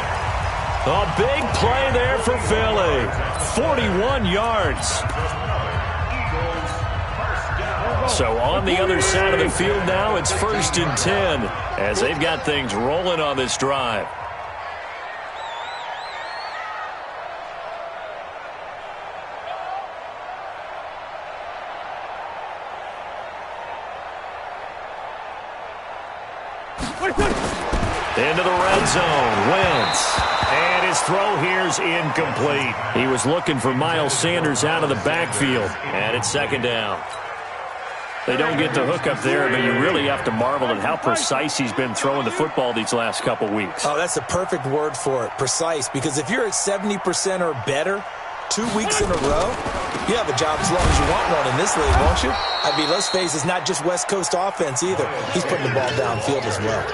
J: A big play there for Philly. 41 yards. So on the other side of the field now, it's 1st and 10 as they've got things rolling on this drive. Into the red zone, Wentz. And his throw here's incomplete. He was looking for Miles Sanders out of the backfield. And it's 2nd down. They don't get the hook up there, but you really have to marvel at how precise he's been throwing the football these last couple weeks.
K: Oh, that's a perfect word for it, precise. Because if you're at 70% or better 2 weeks in a row, you have a job as long as you want one in this league, won't you? I mean, let's face it, it's not just West Coast offense either. He's putting the ball downfield as well.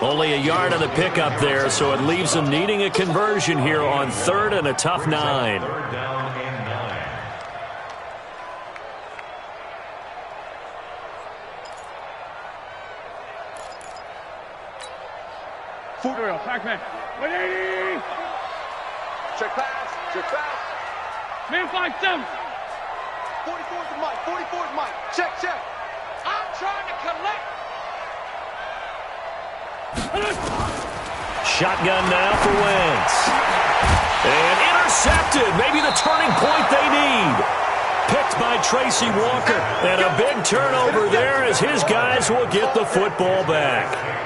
J: Only a yard on the pickup there, so it leaves them needing a conversion here on 3rd and a tough 9.
M: Pac-Man. 180.
C: Check pass. Check pass.
M: Man 5-7.
C: 44's the mic. 44's mic. Check.
M: I'm trying to collect.
J: Shotgun now for Wentz. And intercepted. Maybe the turning point they need. Picked by Tracy Walker. And a big turnover there as his guys will get the football back.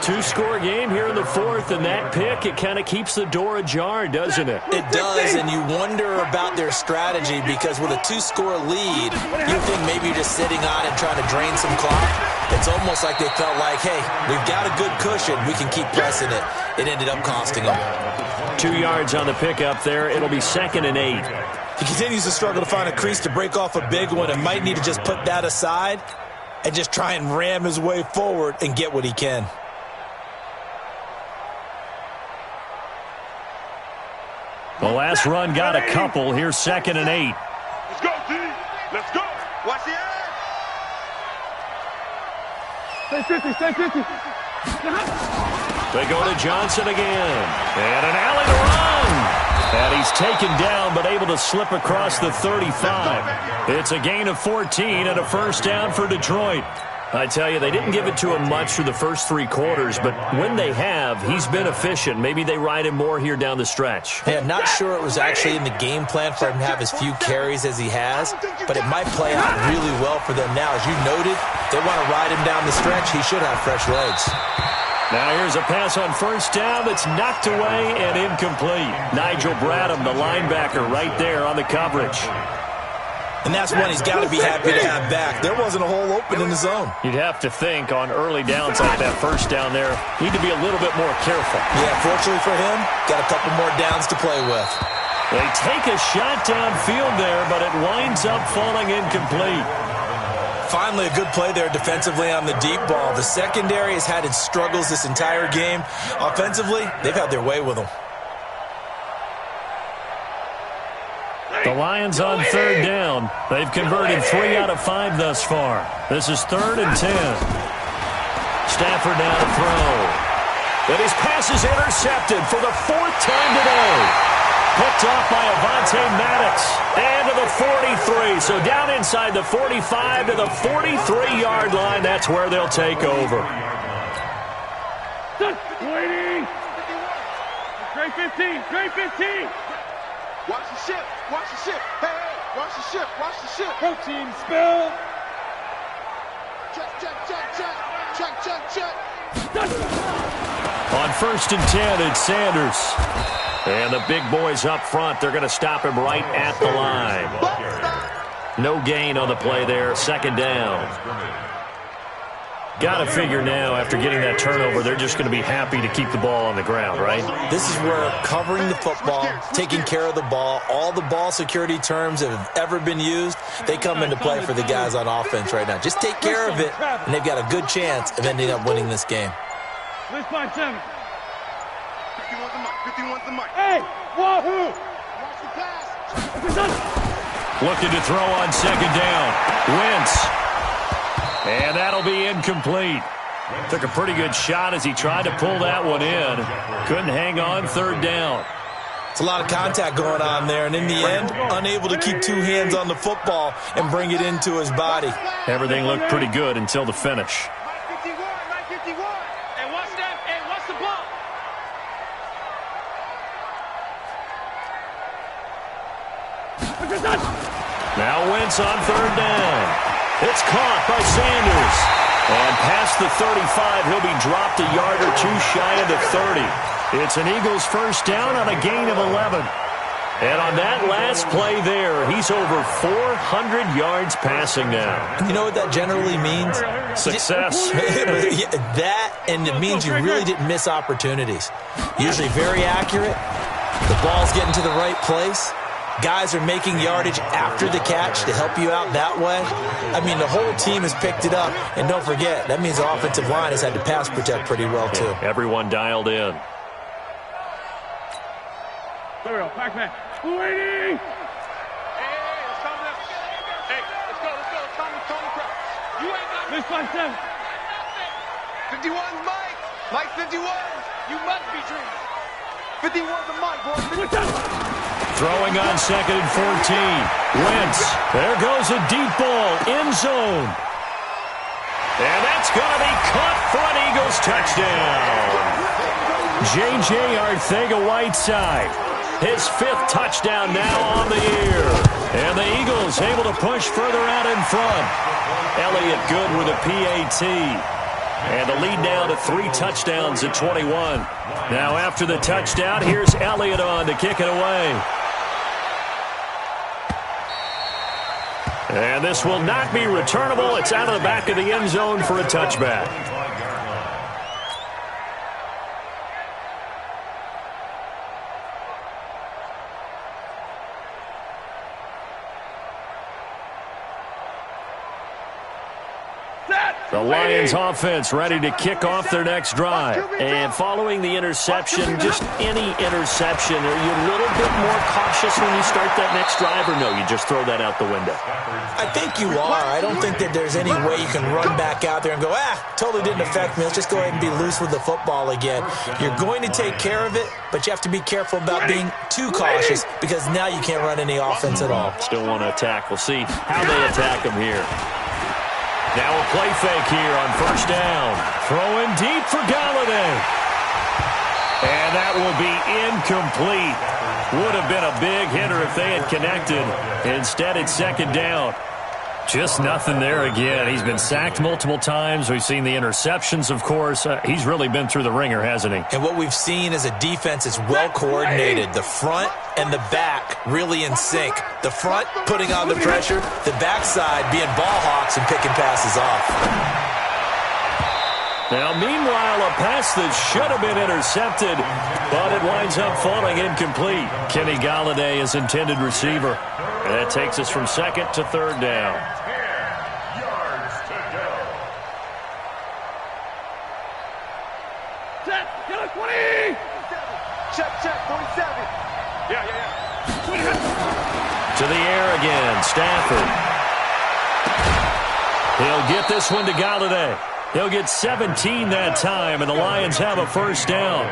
J: 2-score game here in the 4th, and that pick, it kind of keeps the door ajar, doesn't it?
K: It does, and you wonder about their strategy because with a 2-score lead, you think maybe you're just sitting on it trying to drain some clock. It's almost like they felt like, hey, we've got a good cushion. We can keep pressing it. It ended up costing them.
J: 2 yards on the pickup there. It'll be 2nd and 8.
K: He continues to struggle to find a crease to break off a big one and might need to just put that aside and just try and ram his way forward and get what he can.
J: The last run got a couple. Here's 2nd and 8.
M: Let's go, D. Let's go.
C: Watch the edge.
M: Stay 50.
J: They go to Johnson again. And an alley to run. And he's taken down but able to slip across the 35. It's a gain of 14 and a first down for Detroit. I tell you, they didn't give it to him much through the first 3 quarters, but when they have, he's been efficient. Maybe they ride him more here down the stretch.
K: Hey, I'm not sure it was actually in the game plan for him to have as few carries as he has, but it might play out really well for them now. As you noted, they want to ride him down the stretch. He should have fresh legs.
J: Now here's a pass on first down that's knocked away and incomplete. Nigel Bradham, the linebacker, right there on the coverage.
K: And that's one he's got to be happy to have back. There wasn't a hole open in the zone.
J: You'd have to think on early downs like that first down there, need to be a little bit more careful.
K: Yeah, fortunately for him, got a couple more downs to play with.
J: They take a shot downfield there, but it winds up falling incomplete.
K: Finally, a good play there defensively on the deep ball. The secondary has had its struggles this entire game. Offensively, they've had their way with them.
J: The Lions on 3rd down. They've converted 3 out of 5 thus far. This is 3rd and 10. Stafford now to throw. And his pass is intercepted for the 4th time today. Picked off by Avonte Maddox. And to the 43. So down inside the 45 to the 43-yard line. That's where they'll take over.
M: Waiting. Great 15. Great 15.
N: Watch the ship. Watch the ship. Hey, hey. Watch the ship. Watch the ship.
M: Protein spill.
N: Check, check, check, check. Check, check, check.
J: On 1st and 10, it's Sanders. And the big boys up front, they're going to stop him right at the line. No gain on the play there. 2nd down. Got to figure now, after getting that turnover, they're just going to be happy to keep the ball on the ground, right?
K: This is where covering the football, taking care of the ball, all the ball security terms that have ever been used, they come into play for the guys on offense right now. Just take care of it, and they've got a good chance of ending up winning this game.
M: Let's find 7.
N: 51's the mic. 51's the mic.
M: Hey, wahoo!
N: Watch the pass.
J: Looking to throw on 2nd down. Wentz. And that'll be incomplete. Took a pretty good shot as he tried to pull that one in. Couldn't hang on 3rd down.
K: It's a lot of contact going on there, and in the end, unable to keep 2 hands on the football and bring it into his body.
J: Everything looked pretty good until the finish.
M: Mike 51, Mike 51. Hey, watch that. Hey, watch the ball.
J: Now Wentz on 3rd down. It's caught by Sanders. And past the 35, he'll be dropped a yard or 2 shy of the 30. It's an Eagles 1st down on a gain of 11. And on that last play there, he's over 400 yards passing now.
K: You know what that generally means?
J: Success.
K: That, and it means you really didn't miss opportunities. Usually very accurate. The ball's getting to the right place. Guys are making yardage after the catch to help you out that way. I mean, the whole team has picked it up. And don't forget, that means the offensive line has had to pass protect pretty well, too.
J: Yeah, everyone dialed in.
M: There we go. Back. Waiting. Hey, let's calm down. Hey, let's go. Calm the crowd. You ain't got this by 7.
N: 51's Mike. Mike 51.
M: You must be dreaming.
N: 51's the mic, boy.
J: Throwing on 2nd and 14. Wentz. There goes a deep ball. End zone. And that's going to be caught for an Eagles touchdown. J.J. Arcega-Whiteside. His 5th touchdown now on the year. And the Eagles able to push further out in front. Elliott good with a PAT. And the lead down to 3 touchdowns at 21. Now after the touchdown, here's Elliott on to kick it away. And this will not be returnable. It's out of the back of the end zone for a touchback. The Lions offense ready to kick off their next drive. And following the interception, just any interception, are you a little bit more cautious when you start that next drive, or no, you just throw that out the window?
K: I think you are. I don't think that there's any way you can run back out there and go, totally didn't affect me. Let's just go ahead and be loose with the football again. You're going to take care of it, but you have to be careful about being too cautious because now you can't run any offense at all.
J: Still want to attack. We'll see how they attack them here. Now a play fake here on 1st down. Throwing deep for Galladay. And that will be incomplete. Would have been a big hitter if they had connected. Instead, it's 2nd down. Just nothing there again. He's been sacked multiple times. We've seen the interceptions, of course. He's really been through the ringer, hasn't he?
K: And what we've seen is a defense that's well coordinated. The front and the back really in sync. The front putting on the pressure, the backside being ball hawks and picking passes off.
J: Now, meanwhile, a pass that should have been intercepted, but it winds up falling incomplete. Kenny Galladay is intended receiver. And that takes us from 2nd to 3rd down.
L: 10 yards to go.
M: Set. Get up, 20.
N: Check, 47.
M: Yeah.
J: To the air again, Stafford. He'll get this one to Galladay. He'll get 17 that time, and the Lions have a 1st down.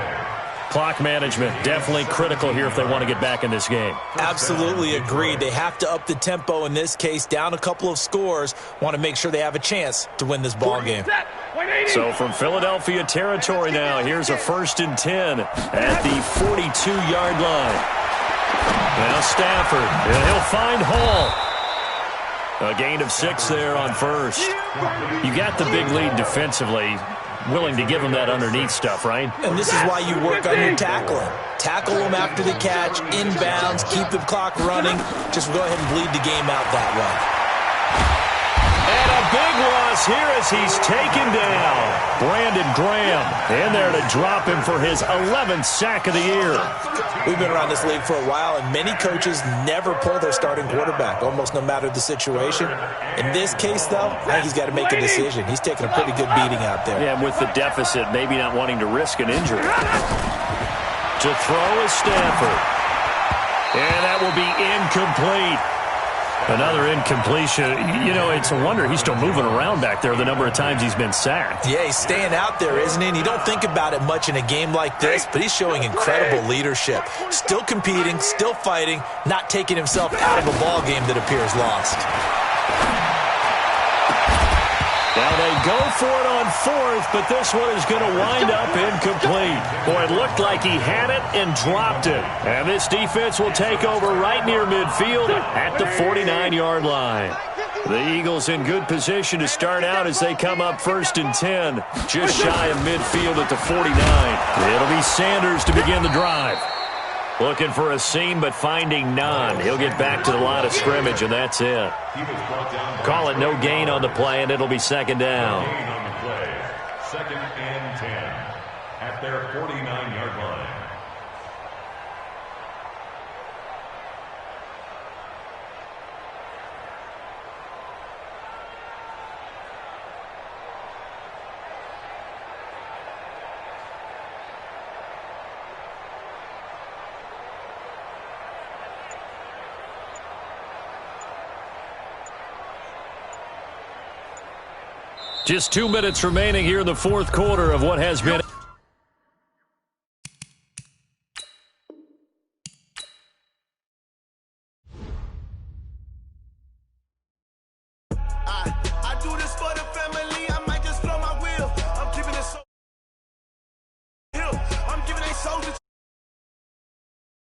J: Clock management, definitely critical here if they want to get back in this game.
K: Absolutely agreed. They have to up the tempo in this case, down a couple of scores, want to make sure they have a chance to win this ball game.
J: So from Philadelphia territory now, here's a 1st and 10 at the 42-yard line. Now Stafford, and he'll find Hall. A gain of 6 there on first. You got the big lead defensively. Willing to give them that underneath stuff, right?
K: And this is why you work on your tackling. Tackle them after the catch, inbounds, keep the clock running. Just go ahead and bleed the game out that way.
J: And a big loss here as he's taken down. Brandon Graham in there to drop him for his 11th sack of the year.
K: We've been around this league for a while, and many coaches never pull their starting quarterback, almost no matter the situation. In this case, though, I think he's got to make a decision. He's taking a pretty good beating out there.
J: Yeah, and with the deficit, maybe not wanting to risk an injury. To throw is Stafford. And that will be incomplete. Another incompletion. You know, it's a wonder he's still moving around back there the number of times he's been sacked.
K: Yeah, he's staying out there, isn't he? And you don't think about it much in a game like this, but he's showing incredible leadership. Still competing, still fighting, not taking himself out of a ball game that appears lost.
J: Now they go for it on 4th, but this one is going to wind up incomplete. Boy, it looked like he had it and dropped it. And this defense will take over right near midfield at the 49-yard line. The Eagles in good position to start out as they come up 1st and 10, just shy of midfield at the 49. It'll be Sanders to begin the drive. Looking for a seam, but finding none. He'll get back to the line of scrimmage, and that's it. Call it no gain on the play, and it'll be 2nd down.
L: 2nd and 10 at their 49-yard line.
J: Just 2 minutes remaining here in the 4th quarter of what has been.